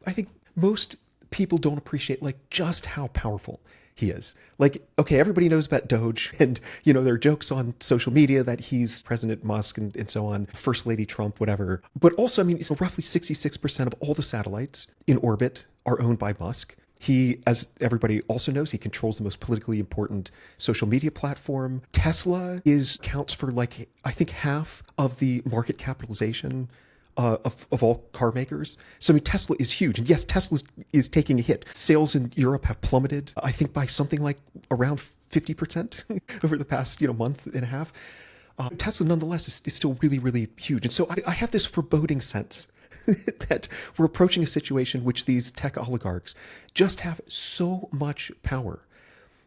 I think most people don't appreciate like just how powerful he is. Like, okay, everybody knows about Doge, and, you know, there are jokes on social media that he's President Musk and so on, First Lady Trump, whatever. But also, I mean, it's roughly 66% of all the satellites in orbit are owned by Musk. He, as everybody also knows, he controls the most politically important social media platform. Tesla counts for like, I think, half of the market capitalization of all car makers. So I mean, Tesla is huge. And yes, Tesla is taking a hit. Sales in Europe have plummeted, I think, by something like around 50% over the past month and a half. Tesla, nonetheless, is still really, really huge. And so I have this foreboding sense that we're approaching a situation in which these tech oligarchs just have so much power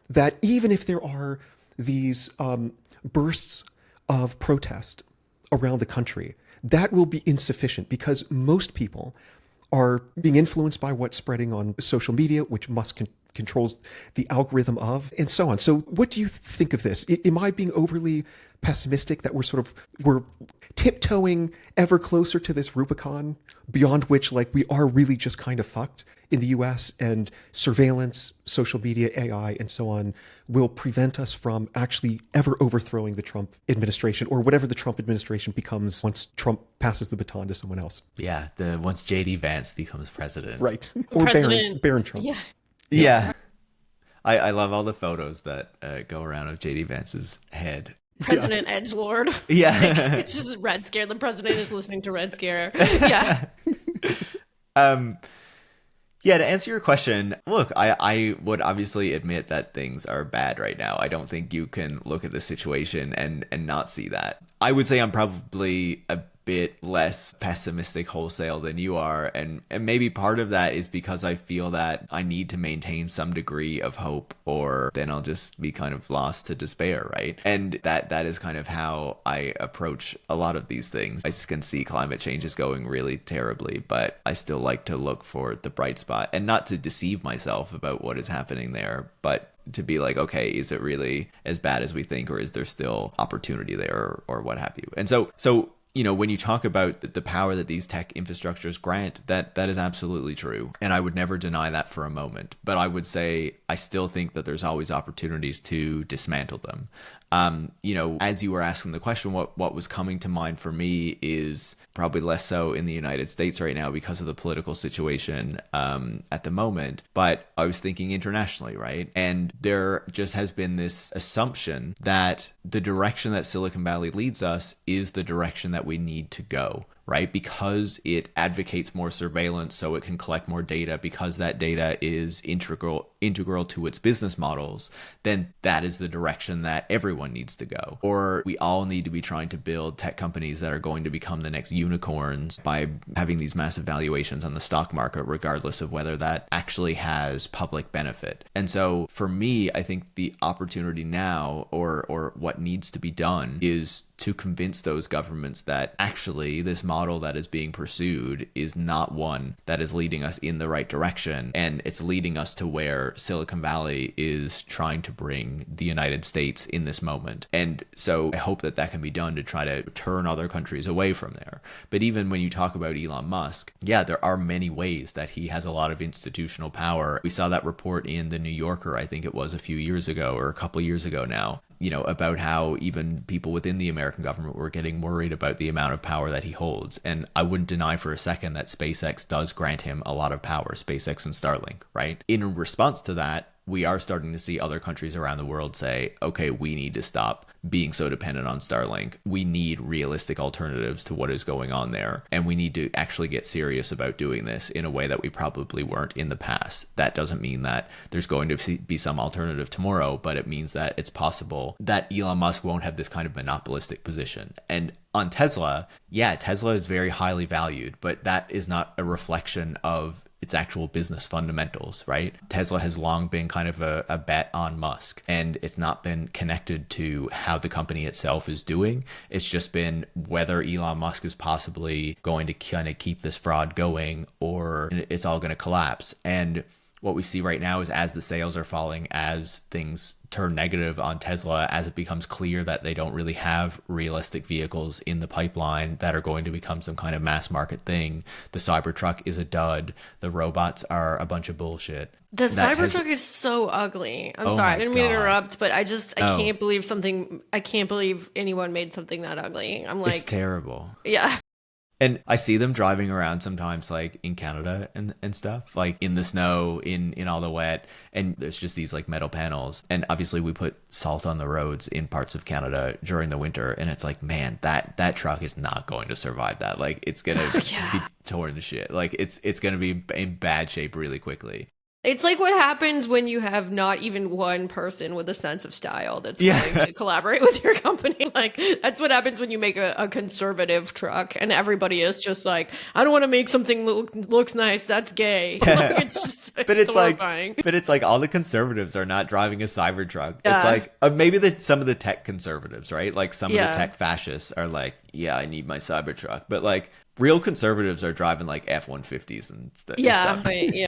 that even if there are these bursts of protest around the country, that will be insufficient because most people are being influenced by what's spreading on social media, which Musk controls the algorithm of, and so on. So what do you think of this? Am I being overly pessimistic that we're tiptoeing ever closer to this Rubicon beyond which like we are really just kind of fucked in the US, and surveillance, social media, AI, and so on will prevent us from actually ever overthrowing the Trump administration or whatever the Trump administration becomes once Trump passes the baton to someone else? Yeah, once JD Vance becomes president. Right. Or Baron Trump. Yeah. Yeah. I love all the photos that go around of JD Vance's head. President Edgelord. Yeah. It's just Red Scare. The president is listening to Red Scare. Yeah. Yeah, to answer your question, look, I would obviously admit that things are bad right now. I don't think you can look at the situation and not see that. I would say I'm probably a bit less pessimistic wholesale than you are, and maybe part of that is because I feel that I need to maintain some degree of hope, or then I'll just be kind of lost to despair, right? And that is kind of how I approach a lot of these things. I can see climate change is going really terribly, but I still like to look for the bright spot and not to deceive myself about what is happening there, but to be like, okay, is it really as bad as we think, or is there still opportunity there, or what have you? And so when you talk about the power that these tech infrastructures grant, that is absolutely true. And I would never deny that for a moment. But I would say I still think that there's always opportunities to dismantle them. As you were asking the question, what was coming to mind for me is probably less so in the United States right now because of the political situation at the moment. But I was thinking internationally, right? And there just has been this assumption that the direction that Silicon Valley leads us is the direction that we need to go, right? Because it advocates more surveillance so it can collect more data, because that data is integral to its business models, then that is the direction that everyone needs to go. Or we all need to be trying to build tech companies that are going to become the next unicorns by having these massive valuations on the stock market, regardless of whether that actually has public benefit. And so for me, I think the opportunity now, or what needs to be done, is to convince those governments that actually this model that is being pursued is not one that is leading us in the right direction, and it's leading us to where Silicon Valley is trying to bring the United States in this moment. And so I hope that that can be done to try to turn other countries away from there. But even when you talk about Elon Musk, yeah, there are many ways that he has a lot of institutional power. We saw that report in the New Yorker, I think it was a few years ago or a couple of years ago now, you know, about how even people within the American government were getting worried about the amount of power that he holds. And I wouldn't deny for a second that SpaceX does grant him a lot of power, SpaceX and Starlink, right? In response to that, we are starting to see other countries around the world say, okay, we need to stop being so dependent on Starlink. We need realistic alternatives to what is going on there. And we need to actually get serious about doing this in a way that we probably weren't in the past. That doesn't mean that there's going to be some alternative tomorrow, but it means that it's possible that Elon Musk won't have this kind of monopolistic position. And on Tesla, yeah, Tesla is very highly valued, but that is not a reflection of its actual business fundamentals, right? Tesla has long been kind of a bet on Musk, and it's not been connected to how the company itself is doing. It's just been whether Elon Musk is possibly going to kind of keep this fraud going or it's all going to collapse. And what we see right now is as the sales are falling, as things turn negative on Tesla, as it becomes clear that they don't really have realistic vehicles in the pipeline that are going to become some kind of mass market thing. The Cybertruck is a dud. The robots are a bunch of bullshit. The Cybertruck is so ugly. I'm sorry, I didn't mean to interrupt, but I can't believe anyone made something that ugly. I'm like, it's terrible. Yeah. And I see them driving around sometimes, like in Canada and stuff, like in the snow, in all the wet, and there's just these like metal panels. And obviously we put salt on the roads in parts of Canada during the winter, and it's like, man, that truck is not going to survive that. Like it's gonna be torn to shit. Like it's gonna be in bad shape really quickly. It's like what happens when you have not even one person with a sense of style that's willing to collaborate with your company. Like, that's what happens when you make a conservative truck and everybody is just like, I don't want to make something looks nice, that's gay. Like, it's just but it's horrifying. like all the conservatives are not driving a Cybertruck. Yeah. It's like maybe some of the tech conservatives, right? Like some of the tech fascists are like, yeah, I need my Cybertruck. But like real conservatives are driving like F-150s and stuff. Yeah, right, yeah.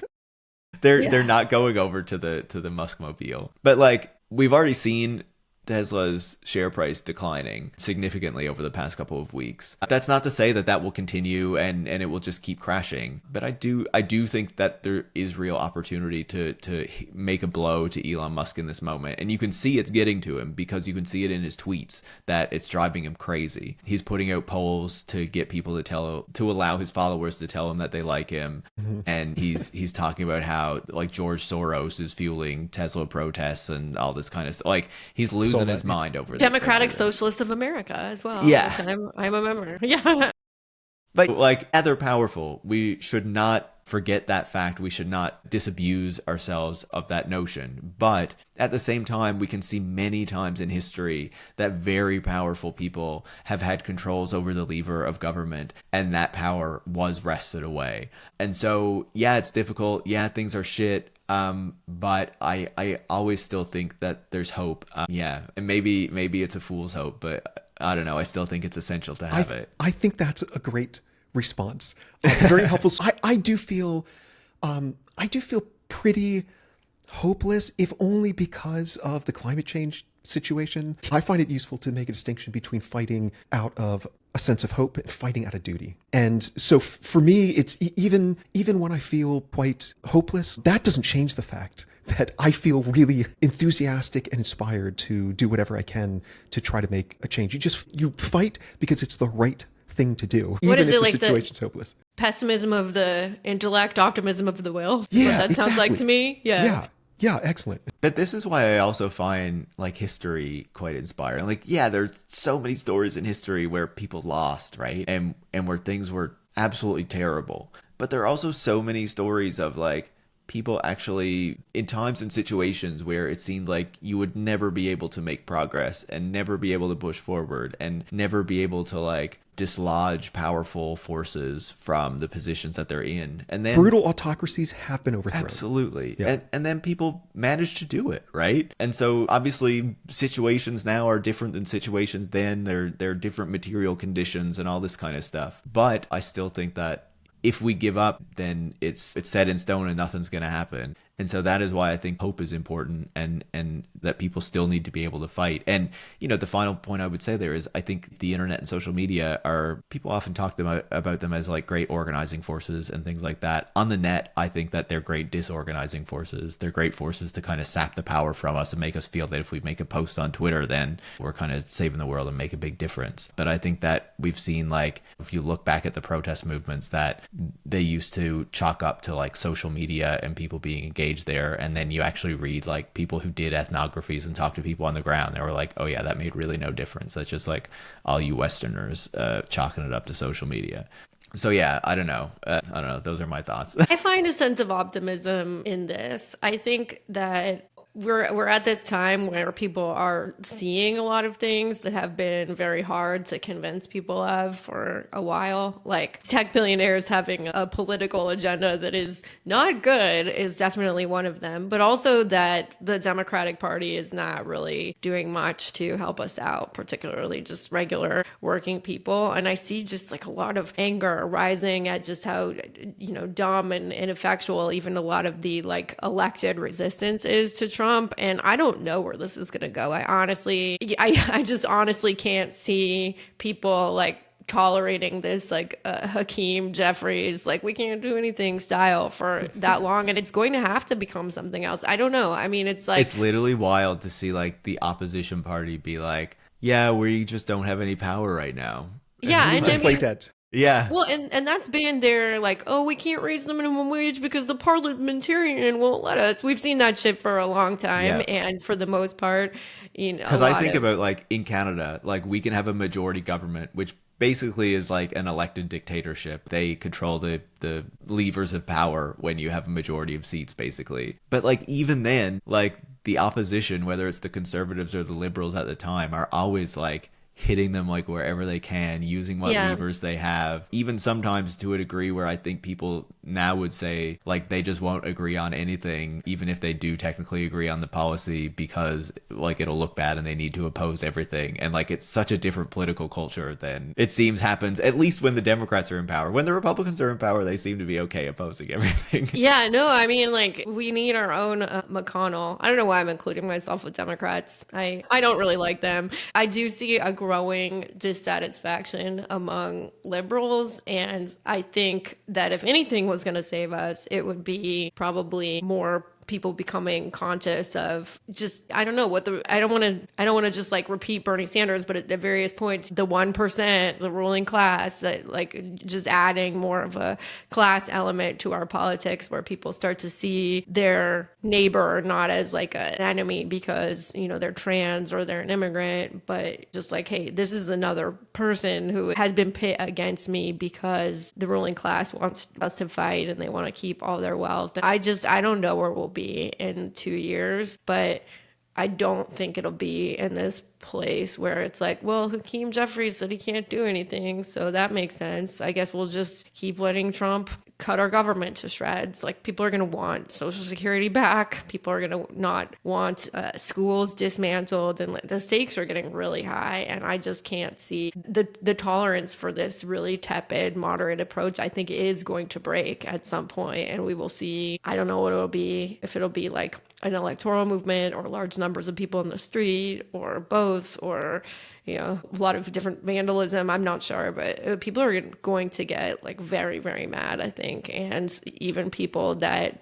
They're not going over to the Muskmobile. But like we've already seen Tesla's share price declining significantly over the past couple of weeks. That's not to say that will continue and it will just keep crashing. But I do think that there is real opportunity to make a blow to Elon Musk in this moment. And you can see it's getting to him because you can see it in his tweets that it's driving him crazy. He's putting out polls to get people to allow his followers to tell him that they like him. Mm-hmm. And he's talking about how like George Soros is fueling Tesla protests and all this kind of stuff. Like he's losing his mind over Democratic Socialists of America as well. Yeah, which I'm a member. Yeah, but like they're powerful. We should not forget that fact. We should not disabuse ourselves of that notion. But at the same time, we can see many times in history that very powerful people have had controls over the lever of government, and that power was wrested away. And so, yeah, it's difficult. Yeah, things are shit. But I always still think that there's hope. Yeah, and maybe it's a fool's hope, but I don't know. I still think it's essential to have it. I think that's a great response. Very helpful. I do feel pretty hopeless, if only because of the climate change situation. I find it useful to make a distinction between fighting out of a sense of hope and fighting out of duty. And so for me, it's even when I feel quite hopeless, that doesn't change the fact that I feel really enthusiastic and inspired to do whatever I can to try to make a change. You fight because it's the right thing to do, even if the situation's hopeless. Pessimism of the intellect, optimism of the will. Yeah, that sounds like to me. Yeah, excellent. But this is why I also find like history quite inspiring. Like, yeah, there's so many stories in history where people lost, right? And where things were absolutely terrible. But there are also so many stories of like people actually, in times and situations where it seemed like you would never be able to make progress and never be able to push forward and never be able to like dislodge powerful forces from the positions that they're in. And then brutal autocracies have been overthrown. absolutely. Yeah. And then people manage to do it, right? And so obviously situations now are different than situations then. They're different material conditions and all this kind of stuff. But I still think that if we give up, then it's set in stone and nothing's going to happen. And so that is why I think hope is important, and that people still need to be able to fight. And, you know, the final point I would say there is I think the internet and social media are, people often talk about them as like great organizing forces and things like that. On the net, I think that they're great disorganizing forces. They're great forces to kind of sap the power from us and make us feel that if we make a post on Twitter, then we're kind of saving the world and make a big difference. But I think that we've seen, like, if you look back at the protest movements, that they used to chalk up to like social media and people being engaged there, and then you actually read like people who did ethnographies and talked to people on the ground. They were like, oh yeah, that made really no difference. That's just like all you Westerners chalking it up to social media. So yeah, I don't know. Those are my thoughts. I find a sense of optimism in this. I think that we're at this time where people are seeing a lot of things that have been very hard to convince people of for a while. Like tech billionaires having a political agenda that is not good is definitely one of them, but also that the Democratic Party is not really doing much to help us out, particularly just regular working people. And I see just like a lot of anger rising at just how, you know, dumb and ineffectual even a lot of the like elected resistance is to Trump. And I don't know where this is going to go. I just honestly can't see people like tolerating this like Hakeem Jeffries, like we can't do anything style for that long, and it's going to have to become something else. I don't know. I mean, it's like, it's literally wild to see like the opposition party be like, yeah, we just don't have any power right now. yeah, and I Play mean, dead. Yeah. well, and that's been their like, oh, we can't raise the minimum wage because the parliamentarian won't let us. We've seen that shit for a long time, Yeah. and for the most part, you know, Because I think about like in Canada, like we can have a majority government, which basically is like an elected dictatorship. They control the levers of power when you have a majority of seats, basically. But like even then, like the opposition, whether it's the Conservatives or the Liberals at the time, are always like hitting them like wherever they can, using what levers they have, even sometimes to a degree where I think people now would say like they just won't agree on anything, even if they do technically agree on the policy, because like it'll look bad and they need to oppose everything. And like it's such a different political culture than it seems happens, at least when the Democrats are in power. When the Republicans are in power, they seem to be okay opposing everything. Yeah, no, I mean, like, we need our own McConnell. I don't know why I'm including myself with Democrats. I don't really like them. I do see a growing dissatisfaction among liberals, and I think that if anything was going to save us, it would be probably more people becoming conscious of just, I don't know what I don't want to just like repeat Bernie Sanders, but at various points, the 1%, the ruling class, that like just adding more of a class element to our politics, where people start to see their neighbor not as like an enemy because, you know, they're trans or they're an immigrant, but just like, hey, this is another person who has been pit against me because the ruling class wants us to fight and they want to keep all their wealth. I don't know where we'll be in 2 years, but I don't think it'll be in this place where it's like, well, Hakeem Jeffries said he can't do anything, so that makes sense. I guess we'll just keep letting Trump cut our government to shreds. Like, people are going to want Social Security back. People are going to not want schools dismantled, and the stakes are getting really high. And I just can't see the tolerance for this really tepid, moderate approach. I think is going to break at some point, and we will see. I don't know what it'll be. If it'll be like an electoral movement or large numbers of people in the street or both, or, you know, a lot of different vandalism. I'm not sure, but people are going to get like very, very mad, I think. And even people that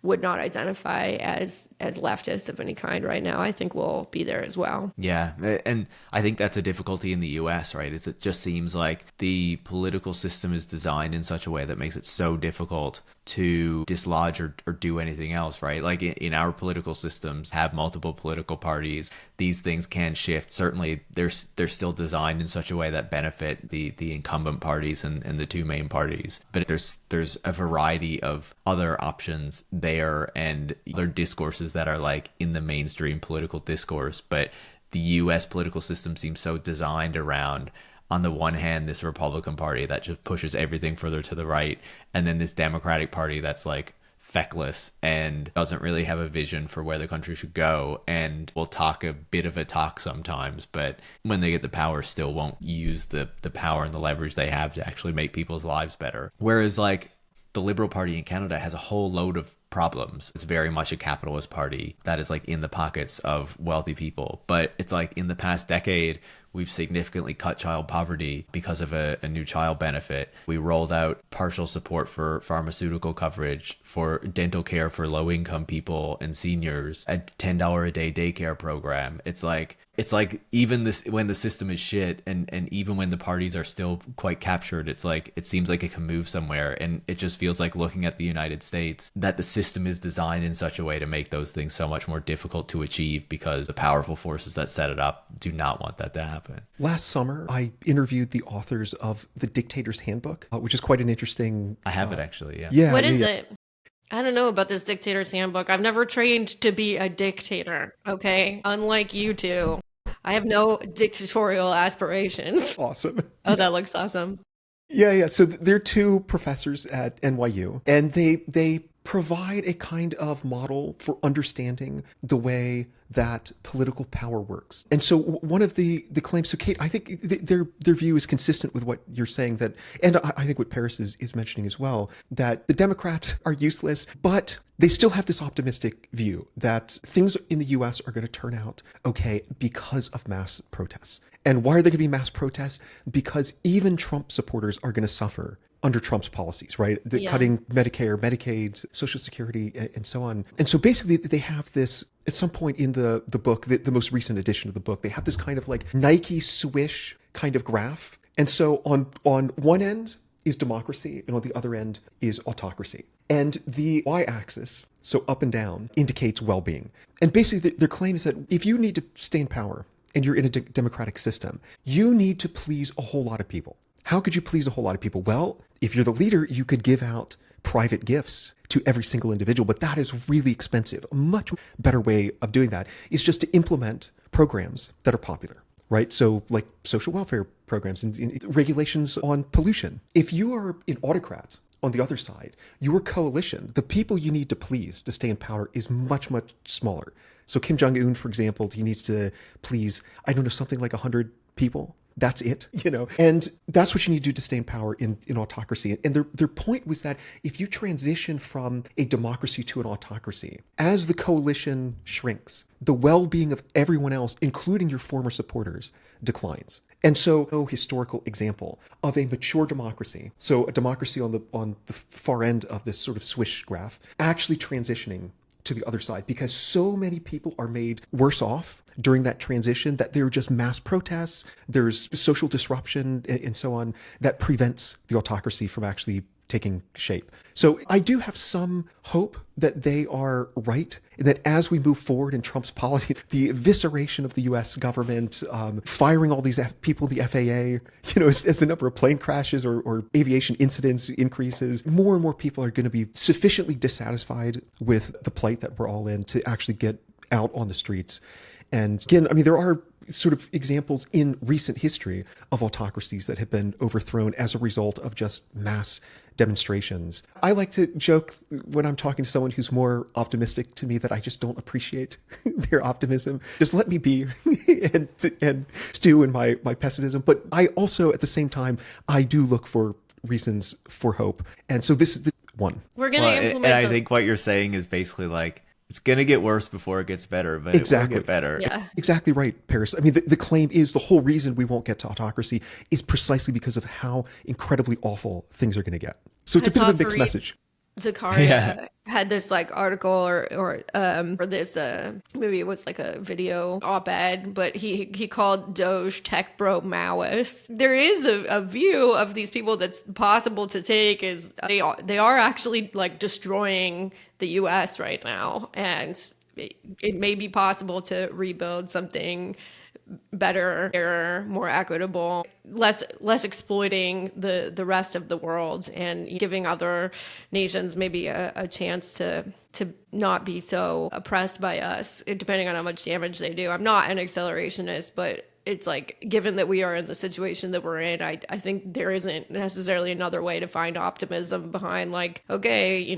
would not identify as leftists of any kind right now, I think will be there as well. Yeah, and I think that's a difficulty in the US, right? Is it just seems like the political system is designed in such a way that makes it so difficult to dislodge or do anything else, right? Like in our political systems, have multiple political parties. These things can shift. Certainly, they're still designed in such a way that benefit the incumbent parties and the two main parties. But there's a variety of other options there there, and other discourses that are like in the mainstream political discourse. But the US political system seems so designed around, on the one hand, this Republican Party that just pushes everything further to the right, and then this Democratic Party that's like feckless and doesn't really have a vision for where the country should go, and will talk a bit of a talk sometimes, but when they get the power still won't use the power and the leverage they have to actually make people's lives better. Whereas like the Liberal Party in Canada has a whole load of problems. It's very much a capitalist party that is like in the pockets of wealthy people. But it's like in the past decade, we've significantly cut child poverty because of a new child benefit. We rolled out partial support for pharmaceutical coverage, for dental care for low income people and seniors, a $10 a day daycare program. It's like even this, when the system is shit, and even when the parties are still quite captured, it's like it seems like it can move somewhere. And it just feels like, looking at the United States, that the system is designed in such a way to make those things so much more difficult to achieve, because the powerful forces that set it up do not want that to happen. Last summer, I interviewed the authors of The Dictator's Handbook, which is quite an interesting... I have it actually, yeah. Yeah. What is it? I don't know about this Dictator's Handbook. I've never trained to be a dictator, okay? Unlike you two. I have no dictatorial aspirations. Awesome. Oh, that looks awesome. Yeah. So they're two professors at NYU, and they provide a kind of model for understanding the way that political power works. And so one of the claims, so Kate, I think their view is consistent with what you're saying, that, and I think what Paris is mentioning as well, that the Democrats are useless, but they still have this optimistic view that things in the US are going to turn out okay because of mass protests. And why are there going to be mass protests? Because even Trump supporters are going to suffer under Trump's policies, right? Cutting Medicare, Medicaid, Social Security, and so on. And so basically they have this, at some point in the book, the most recent edition of the book, they have this kind of like Nike swish kind of graph. And so on one end is democracy, and on the other end is autocracy. And the y-axis, so up and down, indicates well-being. And basically their claim is that if you need to stay in power and you're in a democratic system, you need to please a whole lot of people. How could you please a whole lot of people? Well, if you're the leader, you could give out private gifts to every single individual, but that is really expensive. A much better way of doing that is just to implement programs that are popular, right? So like social welfare programs and regulations on pollution. If you are an autocrat on the other side, your coalition, the people you need to please to stay in power, is much, much smaller. So Kim Jong-un, for example, he needs to please, I don't know, something like 100 people. That's it, and that's what you need to do to stay in power in autocracy. And their point was that if you transition from a democracy to an autocracy, as the coalition shrinks, the well-being of everyone else, including your former supporters, declines. And so, no historical example of a mature democracy, so a democracy on the far end of this sort of swish graph, actually transitioning to the other side, because so many people are made worse off during that transition that there are just mass protests, there's social disruption and so on, that prevents the autocracy from actually taking shape. So I do have some hope that they are right, and that as we move forward in Trump's policy, the evisceration of the US government, firing all these people, the FAA, as the number of plane crashes or aviation incidents increases, more and more people are going to be sufficiently dissatisfied with the plight that we're all in to actually get out on the streets. And again, I mean, there are sort of examples in recent history of autocracies that have been overthrown as a result of just mass demonstrations. I like to joke when I'm talking to someone who's more optimistic to me that I just don't appreciate their optimism. Just let me be and stew in my pessimism. But I also, at the same time, I do look for reasons for hope. And so this is the one. We're going to implement and I think what you're saying is basically like, it's going to get worse before it gets better, but exactly. It will get better. Yeah. Exactly right, Paris. I mean, the claim is the whole reason we won't get to autocracy is precisely because of how incredibly awful things are going to get. So it's a bit of a mixed message. Zakaria had this like article or this maybe it was like a video op-ed, but he called Doge tech bro Maoists. There is a view of these people that's possible to take is they are actually like destroying the US right now, and it may be possible to rebuild something better, more equitable, less exploiting the rest of the world, and giving other nations maybe a chance to not be so oppressed by us, depending on how much damage they do. I'm not an accelerationist, but it's like, given that we are in the situation that we're in, I think there isn't necessarily another way to find optimism behind, like, okay,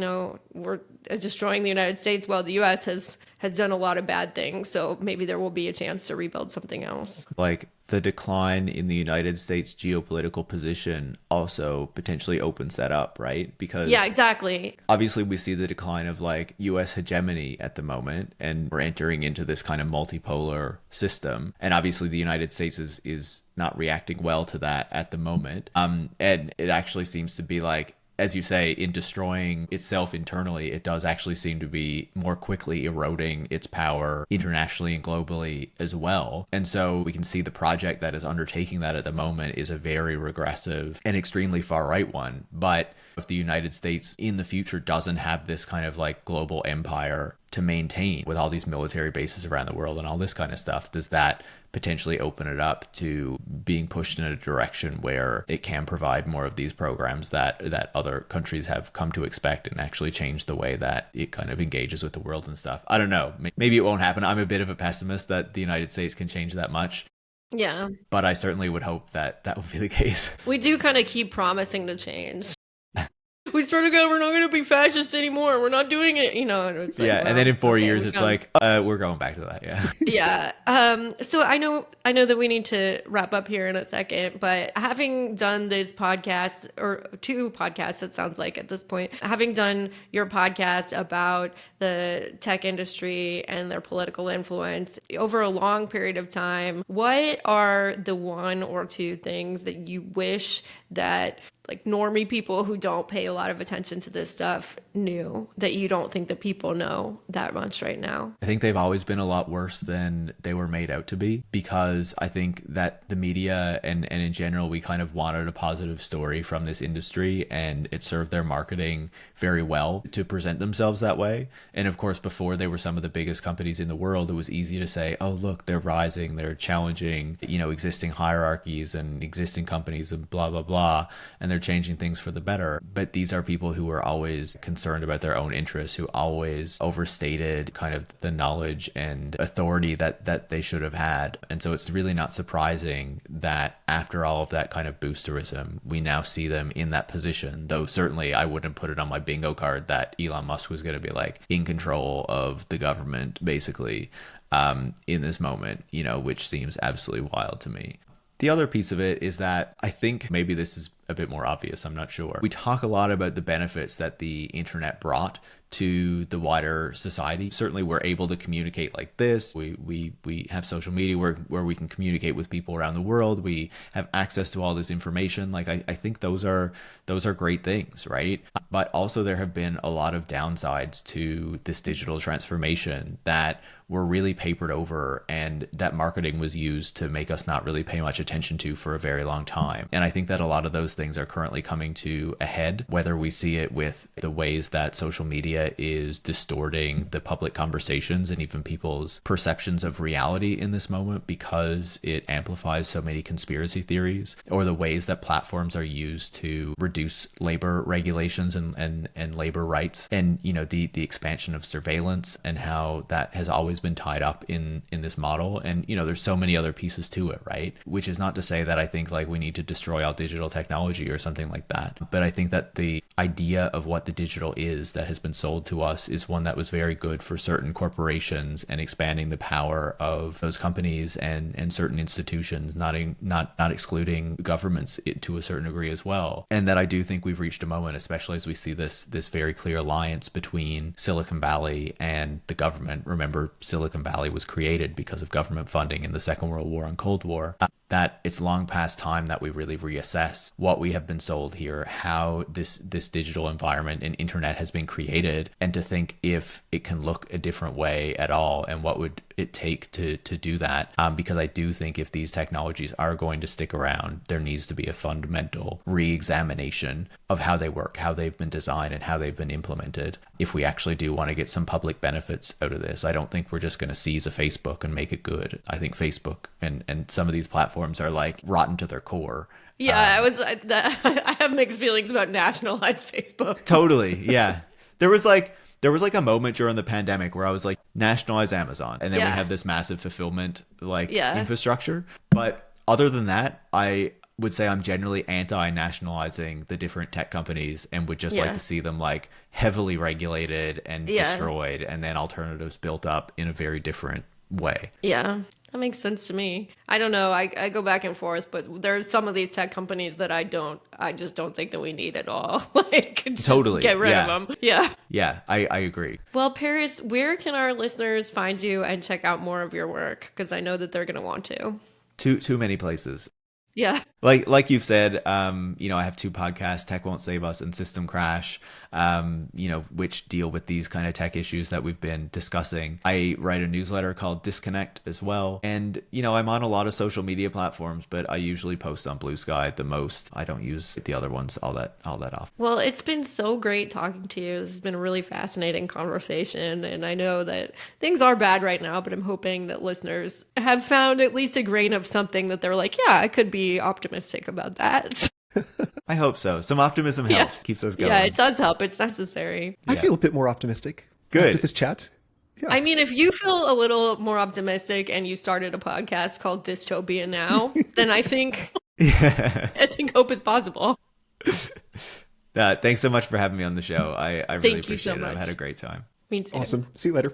we're destroying the United States while the US has done a lot of bad things, so maybe there will be a chance to rebuild something else. Like, the decline in the United States geopolitical position also potentially opens that up, right? Because yeah, exactly. Obviously we see the decline of like US hegemony at the moment, and we're entering into this kind of multipolar system. And obviously the United States is not reacting well to that at the moment. And it actually seems to be like, as you say, in destroying itself internally, it does actually seem to be more quickly eroding its power internationally and globally as well. And so we can see the project that is undertaking that at the moment is a very regressive and extremely far-right one. But if the United States in the future doesn't have this kind of like global empire to maintain with all these military bases around the world and all this kind of stuff, does that potentially open it up to being pushed in a direction where it can provide more of these programs that other countries have come to expect, and actually change the way that it kind of engages with the world and stuff? I don't know. Maybe it won't happen. I'm a bit of a pessimist that the United States can change that much. Yeah. But I certainly would hope that that would be the case. We do kind of keep promising to change. We swear to God, we're not going to be fascist anymore. We're not doing it, And it's like, yeah, well, and then in 4 okay, years, it's like, we're going back to that, yeah. Yeah. So I know that we need to wrap up here in a second, but having done this podcast, or 2 podcasts, it sounds like at this point, having done your podcast about the tech industry and their political influence over a long period of time, what are the 1 or 2 things that you wish that like normie people who don't pay a lot of attention to this stuff knew, that you don't think that people know that much right now? I think they've always been a lot worse than they were made out to be, because I think that the media and in general, we kind of wanted a positive story from this industry, and it served their marketing very well to present themselves that way. And of course, before they were some of the biggest companies in the world, it was easy to say, oh, look, they're rising, they're challenging, existing hierarchies and existing companies and blah, blah, blah. And they're changing things for the better. But these are people who are always concerned about their own interests, who always overstated kind of the knowledge and authority that they should have had. And so it's really not surprising that after all of that kind of boosterism, we now see them in that position. Though certainly I wouldn't put it on my bingo card that Elon Musk was going to be like in control of the government, basically, in this moment, which seems absolutely wild to me. The other piece of it is that I think maybe this is a bit more obvious, I'm not sure. We talk a lot about the benefits that the internet brought to the wider society. Certainly we're able to communicate like this. We have social media where we can communicate with people around the world. We have access to all this information. Like I think those are great things, right? But also there have been a lot of downsides to this digital transformation that were really papered over, and that marketing was used to make us not really pay much attention to for a very long time. And I think that a lot of those things are currently coming to a head, whether we see it with the ways that social media is distorting the public conversations and even people's perceptions of reality in this moment because it amplifies so many conspiracy theories, or the ways that platforms are used to reduce labor regulations and labor rights, and the expansion of surveillance and how that has always been tied up in this model. And there's so many other pieces to it, right? Which is not to say that I think like we need to destroy all digital technology or something like that, but I think that the idea of what the digital is that has been sold to us is one that was very good for certain corporations and expanding the power of those companies and certain institutions, not excluding governments to a certain degree as well. And that I do think we've reached a moment, especially as we see this very clear alliance between Silicon Valley and the government. Remember, Silicon Valley was created because of government funding in the Second World War and Cold War. That it's long past time that we really reassess what we have been sold here, how this digital environment and internet has been created, and to think if it can look a different way at all, and what would it take to do that? Because I do think if these technologies are going to stick around, there needs to be a fundamental re-examination of how they work, how they've been designed, and how they've been implemented. If we actually do want to get some public benefits out of this, I don't think we're just going to seize a Facebook and make it good. I think Facebook and some of these platforms are like rotten to their core. Yeah, I have mixed feelings about nationalized Facebook. Totally, yeah. There was like a moment during the pandemic where I was like, nationalize Amazon, and then we have this massive fulfillment infrastructure. But other than that, I would say I'm generally anti-nationalizing the different tech companies and would just like to see them like heavily regulated and destroyed, and then alternatives built up in a very different way. Yeah. That makes sense to me. I don't know. I go back and forth, but there's some of these tech companies that I just don't think that we need at all. Like, just totally get rid of them. Yeah. Yeah, I agree. Well, Paris, where can our listeners find you and check out more of your work? Because I know that they're going to want to. Too many places. Yeah. Like you've said, I have 2 podcasts, Tech Won't Save Us and System Crash, which deal with these kind of tech issues that we've been discussing. I write a newsletter called Disconnect as well. And, I'm on a lot of social media platforms, but I usually post on Blue Sky the most. I don't use the other ones all that often. Well, it's been so great talking to you. This has been a really fascinating conversation. And I know that things are bad right now, but I'm hoping that listeners have found at least a grain of something that they're like, yeah, I could be optimistic about that. I hope so. Some optimism helps, keeps us going. Yeah, it does help. It's necessary. I feel a bit more optimistic. Good. After this chat. Yeah. I mean, if you feel a little more optimistic and you started a podcast called Dystopia Now, then I think hope is possible. Thanks so much for having me on the show. I really Thank you so appreciate it. much. I've had a great time. Me too. Awesome. See you later.